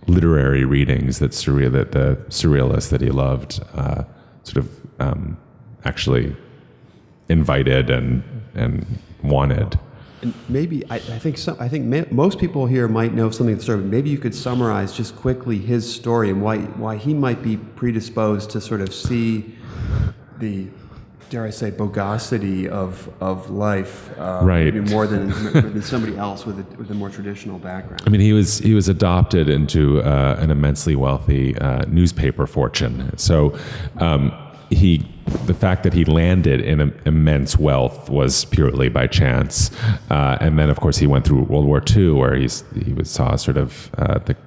literary readings that the surrealists that he loved sort of actually invited and wanted.
And maybe I think most people here might know something of the story. But maybe you could summarize just quickly his story and why he might be predisposed to sort of see the, dare I say, bogosity of life,
right?
Maybe more than somebody else with a more traditional background.
I mean, he was adopted into an immensely wealthy newspaper fortune. So the fact that he landed in immense wealth was purely by chance. And then, of course, he went through World War II, where he saw sort of the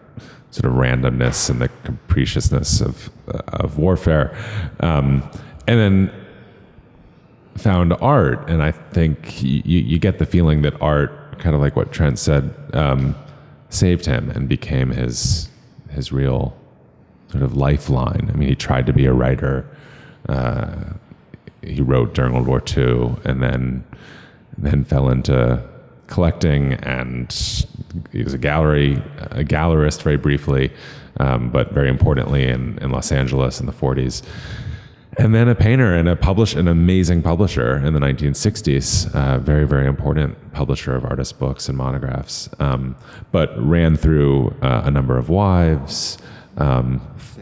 sort of randomness and the capriciousness of warfare, and then found art. And I think you get the feeling that art, kind of like what Trent said, saved him and became his real sort of lifeline. I mean, he tried to be a writer. He wrote during World War II, and then fell into collecting, and he was a gallerist very briefly, but very importantly in Los Angeles in the 40s. And then a painter and an amazing publisher in the 1960s, very, very important publisher of artist books and monographs, but ran through a number of wives,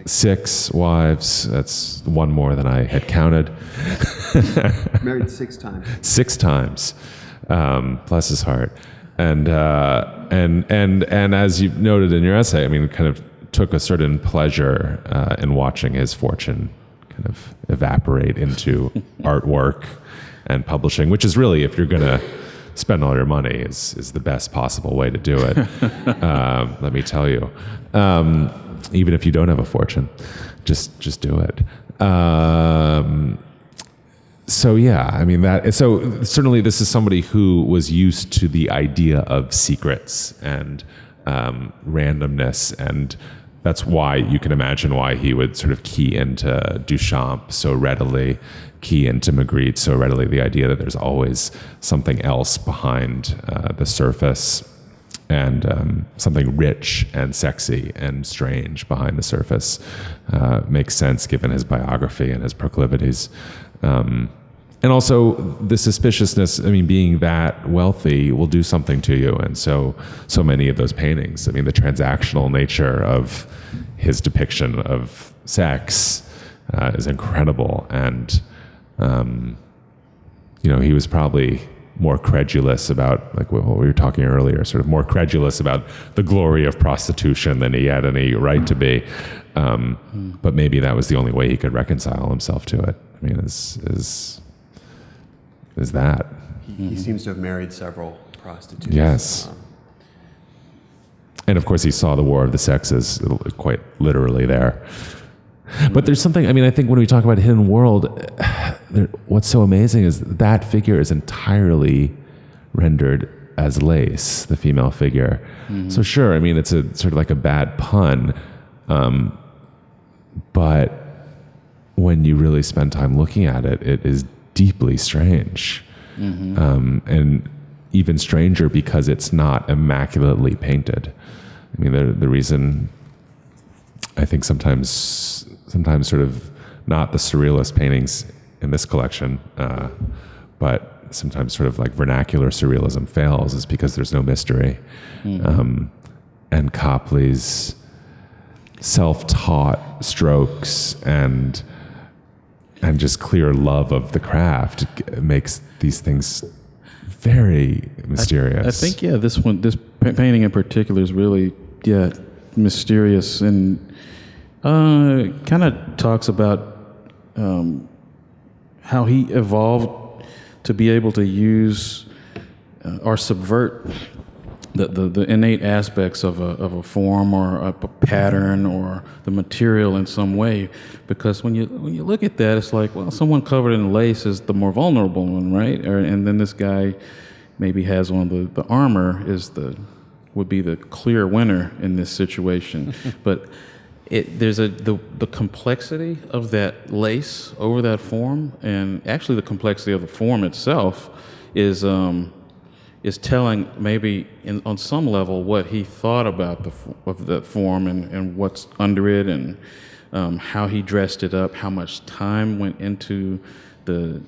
6 wives. That's one more than I had counted.
Married 6 times.
6 times. Bless his heart. And as you noted in your essay, I mean, kind of took a certain pleasure in watching his fortune kind of evaporate into artwork and publishing, which is really, if you're going to spend all your money, is the best possible way to do it. Let me tell you. Even if you don't have a fortune, just do it. So yeah, I mean so certainly this is somebody who was used to the idea of secrets and randomness, and that's why you can imagine why he would sort of key into Duchamp so readily, key into Magritte so readily, the idea that there's always something else behind the surface, and something rich and sexy and strange behind the surface. Makes sense given his biography and his proclivities. And also the suspiciousness, I mean, being that wealthy will do something to you. And so many of those paintings, I mean, the transactional nature of his depiction of sex is incredible. And, he was probably more credulous about, like what we were talking earlier, sort of more credulous about the glory of prostitution than he had any right to be. But maybe that was the only way he could reconcile himself to it. I mean, is that.
He seems to have married several prostitutes.
Yes. And of course he saw the War of the Sexes quite literally there. But there's something, I mean, I think when we talk about Hidden World, what's so amazing is that figure is entirely rendered as lace, the female figure. Mm-hmm. So sure, I mean, it's a sort of like a bad pun, but when you really spend time looking at it, it is deeply strange. Mm-hmm. And even stranger because it's not immaculately painted. I mean, the reason I think sometimes sort of not the surrealist paintings in this collection, but sometimes sort of like vernacular surrealism fails is because there's no mystery. Mm-hmm. And Copley's self-taught strokes and just clear love of the craft makes these things very mysterious.
I think, yeah, this painting in particular is really, mysterious, and kind of talks about how he evolved to be able to use or subvert the innate aspects of a form or a pattern or the material in some way, because when you look at that, it's like, well, someone covered in lace is the more vulnerable one, right? And then this guy maybe has on the armor would be the clear winner in this situation. But there's the complexity of that lace over that form, and actually the complexity of the form itself is telling maybe on some level what he thought about the form and what's under it, and how he dressed it up, how much time went into the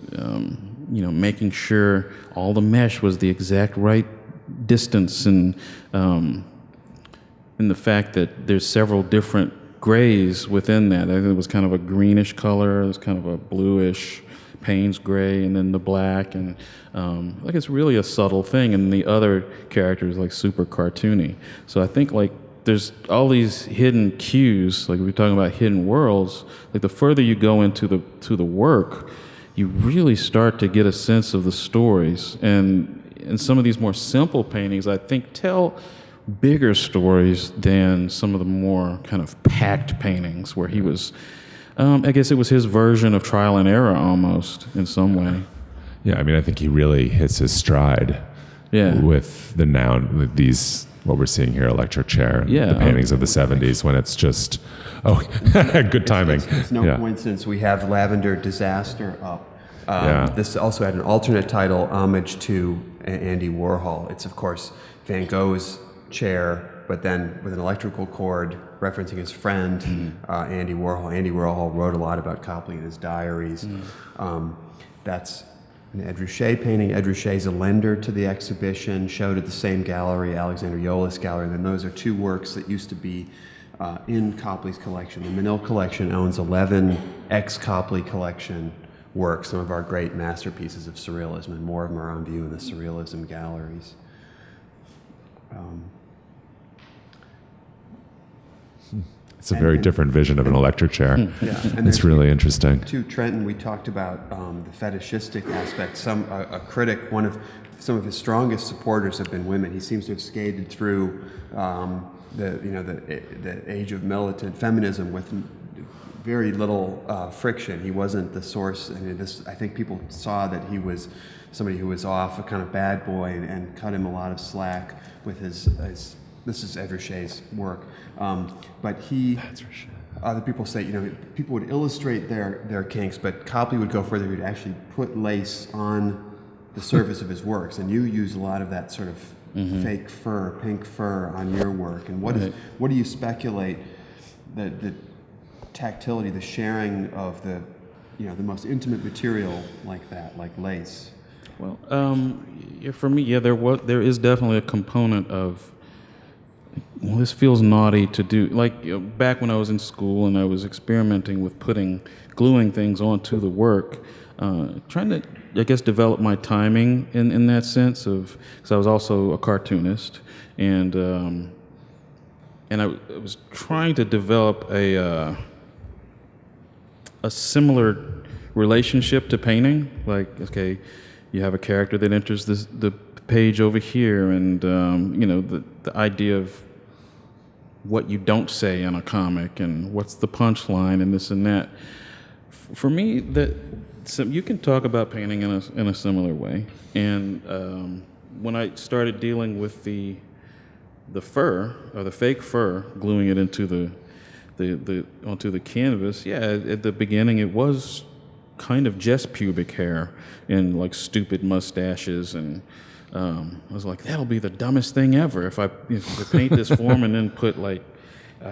making sure all the mesh was the exact right distance, and the fact that there's several different grays within that. I think it was kind of a greenish color, it was kind of a bluish Payne's gray, and then the black, and like it's really a subtle thing, and the other characters like super cartoony. So I think like there's all these hidden cues, like we're talking about hidden worlds. Like the further you go into the work, you really start to get a sense of the stories, and some of these more simple paintings I think tell bigger stories than some of the more kind of packed paintings where he was. I guess it was his version of trial and error almost in some way.
Yeah, I mean, I think he really hits his stride with the noun, with these, what we're seeing here, electric chair, and the paintings of the 70s, when it's just, good timing.
It's no coincidence we have Lavender Disaster up. This also had an alternate title, Homage to Andy Warhol. It's, of course, Van Gogh's chair, but then with an electrical cord referencing his friend, Andy Warhol. Andy Warhol wrote a lot about Copley in his diaries. That's an Ed Ruscha painting. Ed Ruscha is a lender to the exhibition, showed at the same gallery, Alexander Yolis Gallery. And then those are two works that used to be in Copley's collection. The Menil collection owns 11 ex-Copley collection works, some of our great masterpieces of Surrealism, and more of them are on view in the Surrealism galleries.
It's a very different vision of an electric chair.
Yeah, and
It's really interesting.
To Trenton, we talked about the fetishistic aspect. A critic, some of his strongest supporters have been women. He seems to have skated through the age of militant feminism with very little friction. He wasn't the source. I think people saw that he was somebody who was off, a kind of bad boy, and cut him a lot of slack with his this is Ed Ruscha's work. But other people say, people would illustrate their kinks, but Copley would go further. He would actually put lace on the surface of his works, and you use a lot of that sort of fake fur, pink fur on your work. And what do you speculate the tactility, the sharing of the most intimate material like that, like lace?
Well, for me, there is definitely a component of, well, this feels naughty to do. Like back when I was in school and I was experimenting with gluing things onto the work, trying to, I guess, develop my timing in that sense of, because I was also a cartoonist, and I was trying to develop a similar relationship to painting. Like, okay, you have a character that enters the page over here, and the idea of what you don't say in a comic and what's the punchline and this and that. For me, you can talk about painting in a similar way. And when I started dealing with the fur, or the fake fur, gluing it into onto the canvas, at the beginning it was kind of just pubic hair and like stupid mustaches, and I was like, that'll be the dumbest thing ever if I paint this form and then put like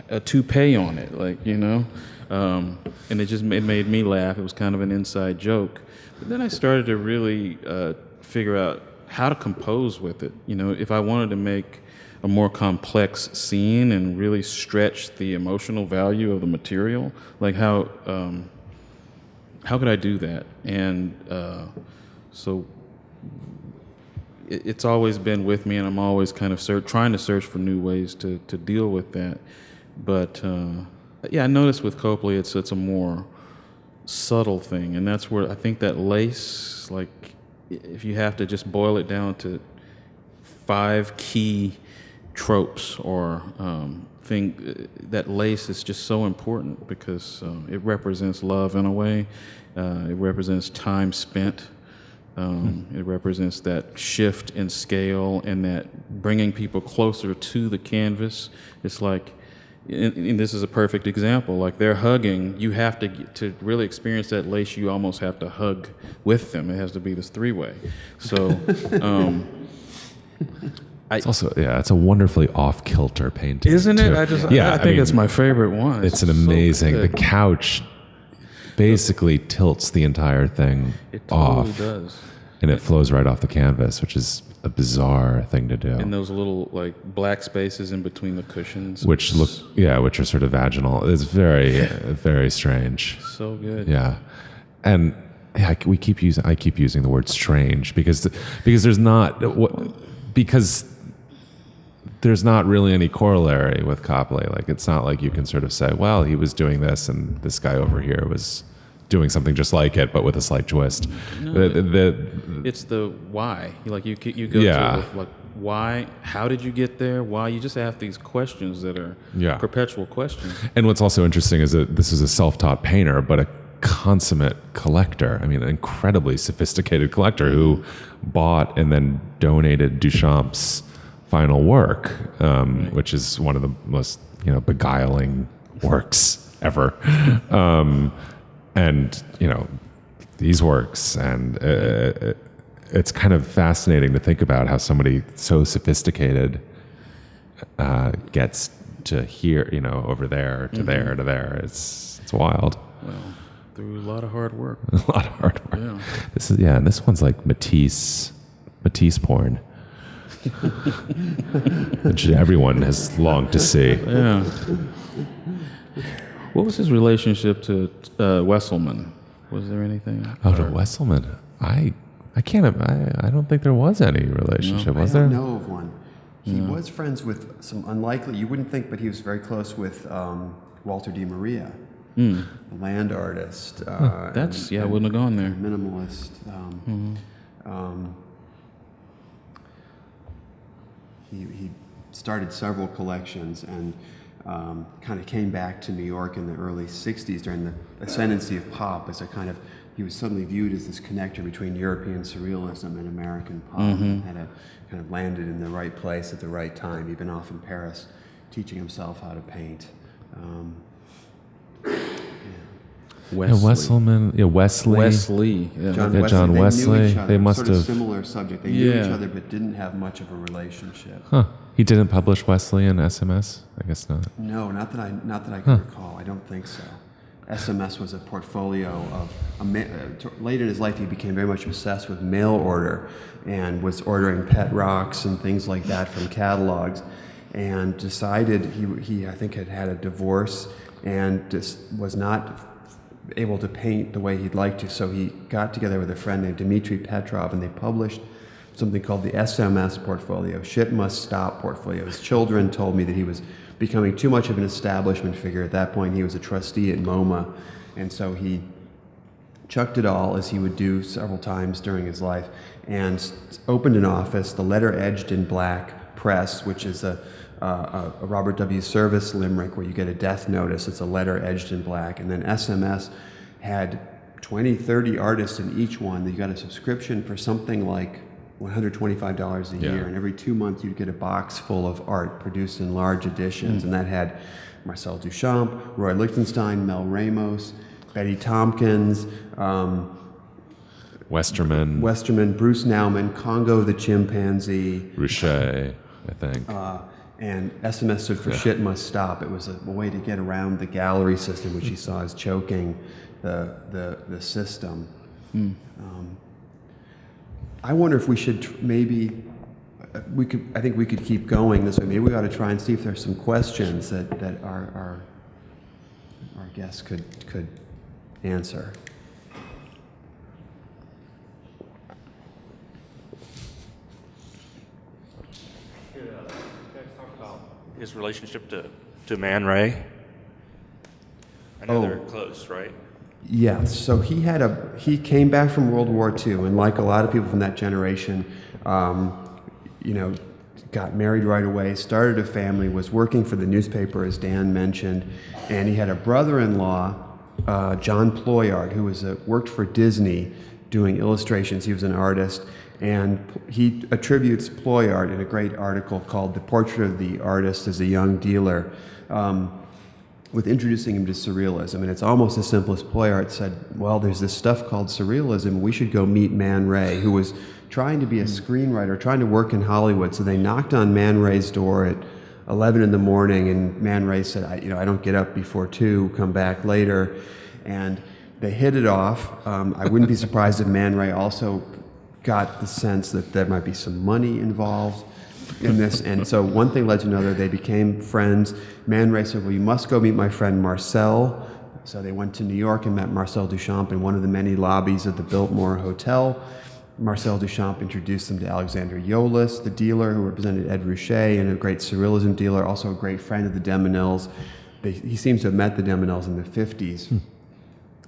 a toupee on it, and it made me laugh. It was kind of an inside joke. But then I started to really figure out how to compose with it. If I wanted to make a more complex scene and really stretch the emotional value of the material, like how could I do that? And so it's always been with me, and I'm always kind of trying to search for new ways to deal with that. But I noticed with Copley it's a more subtle thing, and that's where I think that lace, like if you have to just boil it down to 5 key tropes or that lace is just so important because it represents love in a way. It represents time spent. It represents that shift in scale and that bringing people closer to the canvas. It's like, and this is a perfect example, like they're hugging, you have to really experience that lace, you almost have to hug with them. It has to be this 3-way. So
it's also, it's a wonderfully off-kilter painting.
Isn't it?
Too.
I think it's my favorite one.
It's an amazing, the couch basically tilts the entire thing off.
It totally does.
And it flows right off the canvas, which is a bizarre thing to do.
And those little like black spaces in between the cushions,
which are sort of vaginal. It's very, very strange.
So good.
Yeah, and I keep using the word strange because there's not really any corollary with Copley. Like it's not like you can sort of say, well, he was doing this and this guy over here was doing something just like it, but with a slight twist.
No, it's the why. Like you go to like why? How did you get there? Why? You just ask these questions that are perpetual questions.
And what's also interesting is that this is a self-taught painter, but a consummate collector. I mean, an incredibly sophisticated collector who bought and then donated Duchamp's final work, which is one of the most beguiling works ever. And these works, and it's kind of fascinating to think about how somebody so sophisticated gets to here, over there to there to there. It's wild.
Well, through a lot of hard work.
A lot of hard work.
Yeah.
And this one's like Matisse porn, which everyone has longed to see.
Yeah. What was his relationship to Westerman? Was there anything?
Oh, to Westerman. I don't think there was any relationship, was
I
there?
don't know of one. He was friends with some unlikely, you wouldn't think, but he was very close with Walter Di Maria, the land artist.
I wouldn't have gone there.
Minimalist. He started several collections and kind of came back to New York in the early 60s during the ascendancy of pop as he was suddenly viewed as this connector between European surrealism and American pop. Had kind of landed in the right place at the right time. He'd been off in Paris teaching himself how to paint.
Westerman,
Wesley. Yeah.
John
They
Wesley.
knew each other.
They must
sort of
have.
similar subject. They knew each other but didn't have much of a relationship.
Huh. He didn't publish Wesley in SMS? I guess not.
No, not that I can recall. I don't think so. SMS was a portfolio of later in his life he became very much obsessed with mail order and was ordering pet rocks and things like that from catalogs, and decided he I think had a divorce and just was not able to paint the way he'd like to, so he got together with a friend named Dmitry Petrov and they published something called the SMS portfolio, Shit Must Stop portfolio. His children told me that he was becoming too much of an establishment figure. At that point, he was a trustee at MoMA, and so he chucked it all, as he would do several times during his life, and opened an office, the Letter Edged in Black Press, which is a Robert W. Service limerick where you get a death notice. It's a letter edged in black. And then SMS had 20, 30 artists in each one. You got a subscription for something like $125 a year, and every 2 months you'd get a box full of art produced in large editions, and that had Marcel Duchamp, Roy Lichtenstein, Mel Ramos, Betty Tompkins,
Westerman,
Bruce Nauman, Congo the chimpanzee,
Ruchet, I think.
And SMS stood for Shit Must Stop. It was a way to get around the gallery system, which he saw as choking the system. I wonder if we should I think we could keep going this way. Maybe we ought to try and see if there's some questions that our guests could answer.
His relationship to Man Ray. I know they're close, right?
Yes. So he came back from World War II, and like a lot of people from that generation, got married right away, started a family, was working for the newspaper, as Dan mentioned, and he had a brother-in-law, John Ployard, who worked for Disney doing illustrations. He was an artist. And he attributes Ployard in a great article called The Portrait of the Artist as a Young Dealer, with introducing him to surrealism. And it's almost as simple as Ployard said, well, there's this stuff called surrealism. We should go meet Man Ray, who was trying to be a screenwriter, trying to work in Hollywood. So they knocked on Man Ray's door at 11 in the morning, and Man Ray said, I don't get up before 2, come back later. And they hit it off. I wouldn't be surprised if Man Ray also got the sense that there might be some money involved in this. And so one thing led to another. They became friends. Man Ray said, well, you must go meet my friend Marcel. So they went to New York and met Marcel Duchamp in one of the many lobbies of the Biltmore Hotel. Marcel Duchamp introduced them to Alexander Yolis, the dealer who represented Ed Ruscha, and a great surrealism dealer, also a great friend of the de Menils. He seems to have met the de Menils in the 50s.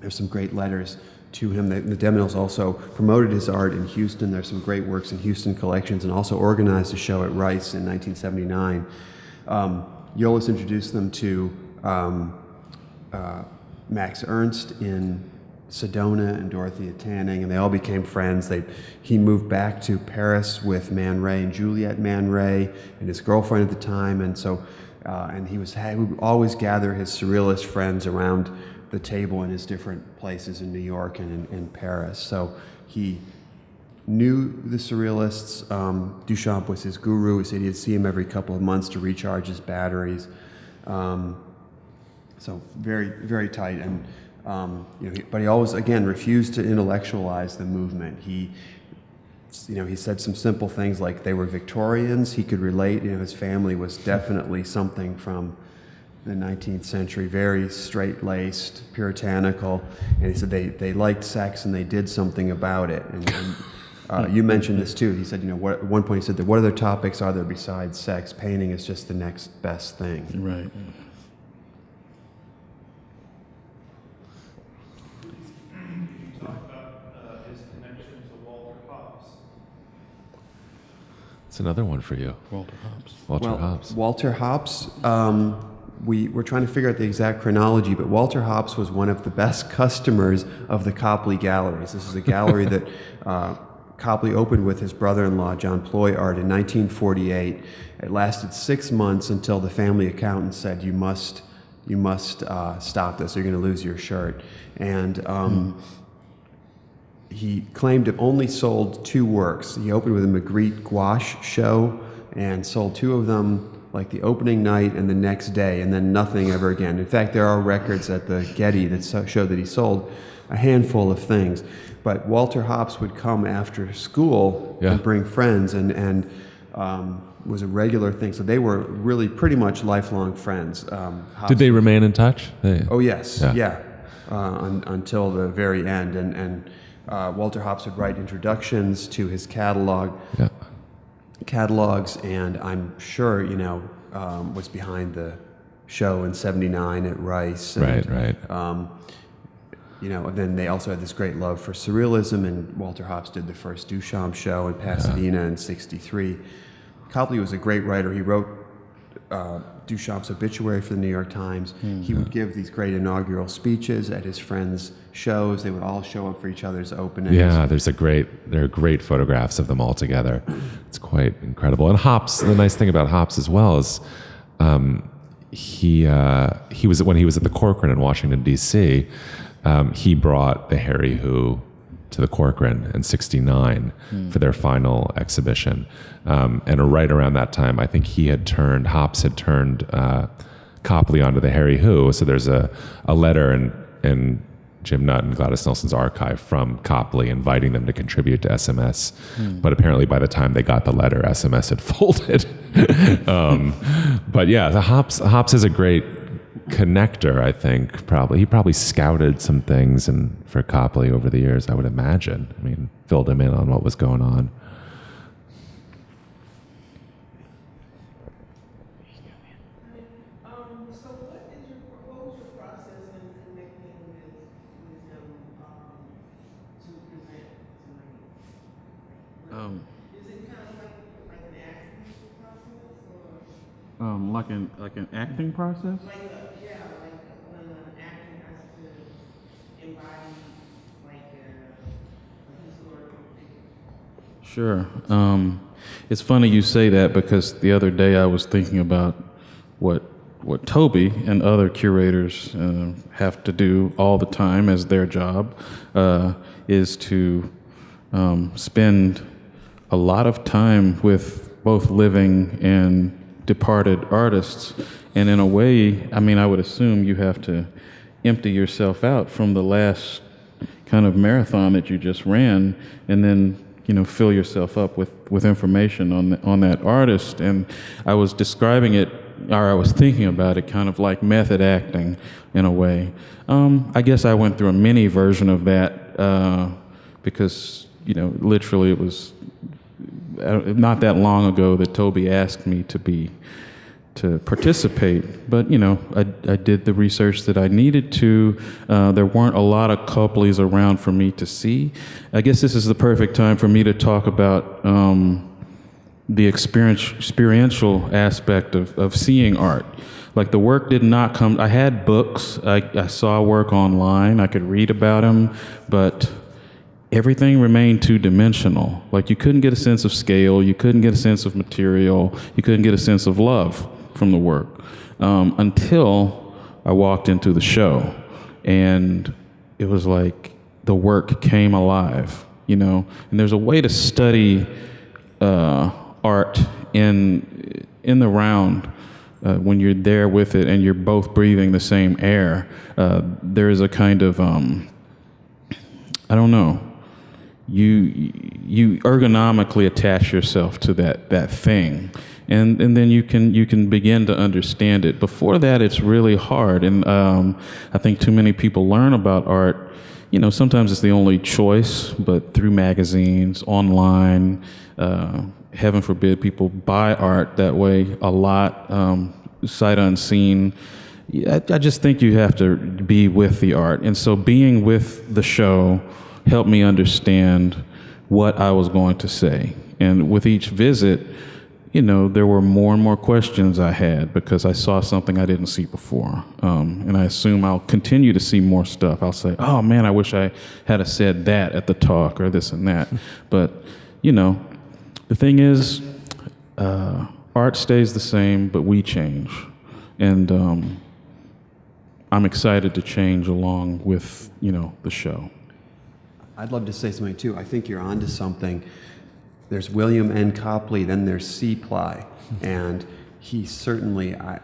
There's some great letters to him. The de Menils also promoted his art in Houston. There's some great works in Houston collections, and also organized a show at Rice in 1979. Yolis introduced them to Max Ernst in Sedona and Dorothea Tanning, and they all became friends. He moved back to Paris with Man Ray and Juliette Man Ray and his girlfriend at the time, and so he would always gather his surrealist friends around the table in his different places in New York and in Paris. So he knew the Surrealists. Duchamp was his guru. He said he'd see him every couple of months to recharge his batteries. So very, very tight. And but he always, again, refused to intellectualize the movement. He said some simple things like they were Victorians. He could relate. His family was definitely something from the 19th century, very straight-laced, puritanical. And he said they liked sex and they did something about it. And you mentioned this too. He said, at one point he said that what other topics are there besides sex? Painting is just the next best thing.
Right.
It's another one for you.
Walter Hobbs.
Walter Hobbs.
Walter Hobbs, we're trying to figure out the exact chronology, but Walter Hobbs was one of the best customers of the Copley galleries. This is a gallery that Copley opened with his brother-in-law, John Ploy-Art, in 1948. It lasted 6 months until the family accountant said, you must stop this, or you're going to lose your shirt. And he claimed it only sold 2 works. He opened with a Magritte gouache show and sold 2 of them, like the opening night and the next day, and then nothing ever again. In fact, there are records at the Getty that show that he sold a handful of things. But Walter Hobbs would come after school and bring friends, and was a regular thing. So they were really pretty much lifelong friends.
Did they remain in touch?
Oh, yes, until the very end. And Walter Hobbs would write introductions to his catalogs, and I'm sure, was behind the show in '79 at Rice. And,
Right.
Then they also had this great love for Surrealism, and Walter Hobbs did the first Duchamp show in Pasadena in '63. Copley was a great writer. He wrote Duchamp's obituary for the New York Times. He would give these great inaugural speeches at his friends' shows. They would all show up for each other's openings.
Yeah, there are great photographs of them all together. It's quite incredible. And Hobbs, the nice thing about Hobbs as well is he was, when he was at the Corcoran in Washington, D.C., he brought the Harry Who to the Corcoran in '69 for their final exhibition. And right around that time, I think Hobbs had turned Copley onto the Harry Who. So there's a letter in Jim Nutt and Gladys Nelson's archive from Copley inviting them to contribute to SMS. But apparently by the time they got the letter, SMS had folded. But yeah, Hobbs is a great connector, I think. He probably scouted some things for Copley over the years, I would imagine. I mean, filled him in on what was going on.
So what was your process in connecting with him to present tonight? Is it kind of like an acting process, or
Like an acting process?
like when an actor has to embody like a historical figure?
Sure. It's funny you say that, because the other day I was thinking about what Toby and other curators have to do all the time as their job, is to spend a lot of time with both living and departed artists. And in a way, I would assume you have to empty yourself out from the last kind of marathon that you just ran, and then fill yourself up with information on that artist. And I was describing it, or I was thinking about it kind of like method acting in a way. I guess I went through a mini version of that because literally it was not that long ago that Toby asked me to participate, but I did the research that I needed to. There weren't a lot of Copleys around for me to see. I guess this is the perfect time for me to talk about the experiential aspect of seeing art. Like, the work did not come. I had books. I saw work online. I could read about them, but everything remained two-dimensional. Like, you couldn't get a sense of scale. You couldn't get a sense of material. You couldn't get a sense of love from the work until I walked into the show, and it was like the work came alive. you know. And there's a way to study art in the round when you're there with it and you're both breathing the same air. There is a kind of I don't know. You ergonomically attach yourself to that thing, and then you can begin to understand it. Before that, it's really hard, and I think too many people learn about art. You know, sometimes it's the only choice, but through magazines, online, heaven forbid, people buy art that way a lot, sight unseen. I just think you have to be with the art, and so being with the show helped me understand what I was going to say. And with each visit, you know, there were more and more questions I had because I saw something I didn't see before. And I assume I'll continue to see more stuff. I'll say, oh man, I wish I had said that at the talk or this and that. But, you know, the thing is, art stays the same, but we change. And I'm excited to change along with, you know, the show.
I'd love to say something too. I think you're onto something. There's William N. Copley, then there's C. Ply, and he certainly. I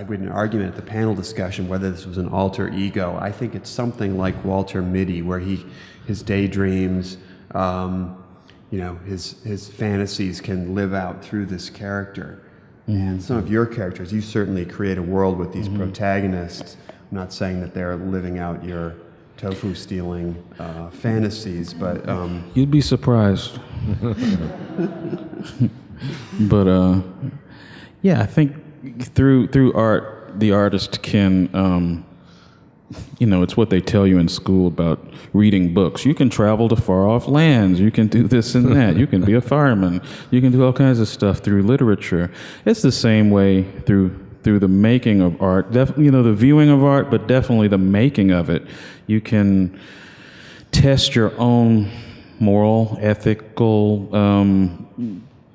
read an argument at the panel discussion whether this was an alter ego. I think it's something like Walter Mitty, where his daydreams, you know, his fantasies can live out through this character. And some of your characters, you certainly create a world with these protagonists. I'm not saying that they're living out your tofu stealing fantasies, but
you'd be surprised. But yeah, I think through art, the artist can, you know, it's what they tell you in school about reading books. You can travel to far off lands. You can do this and that. You can be a fireman. You can do all kinds of stuff through literature. It's the same way through the making of art, you know, the viewing of art, but definitely the making of it. You can test your own moral, ethical,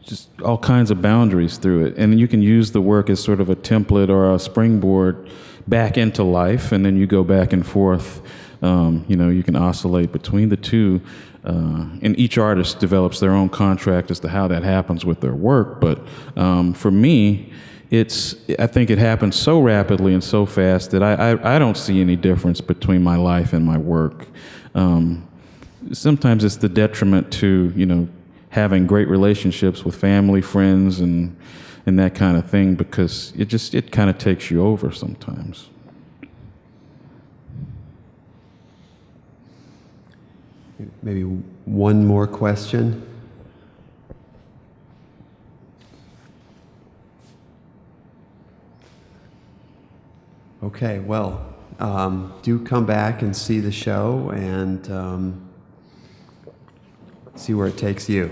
just all kinds of boundaries through it. And you can use the work as sort of a template or a springboard back into life, and then you go back and forth. You know, you can oscillate between the two. And each artist develops their own contract as to how that happens with their work. But for me, I think it happens so rapidly and so fast that I don't see any difference between my life and my work. Sometimes it's the detriment to, you know, having great relationships with family, friends, and that kind of thing, because it kind of takes you over sometimes.
maybe one more question. Okay, well, do come back and see the show and see where it takes you.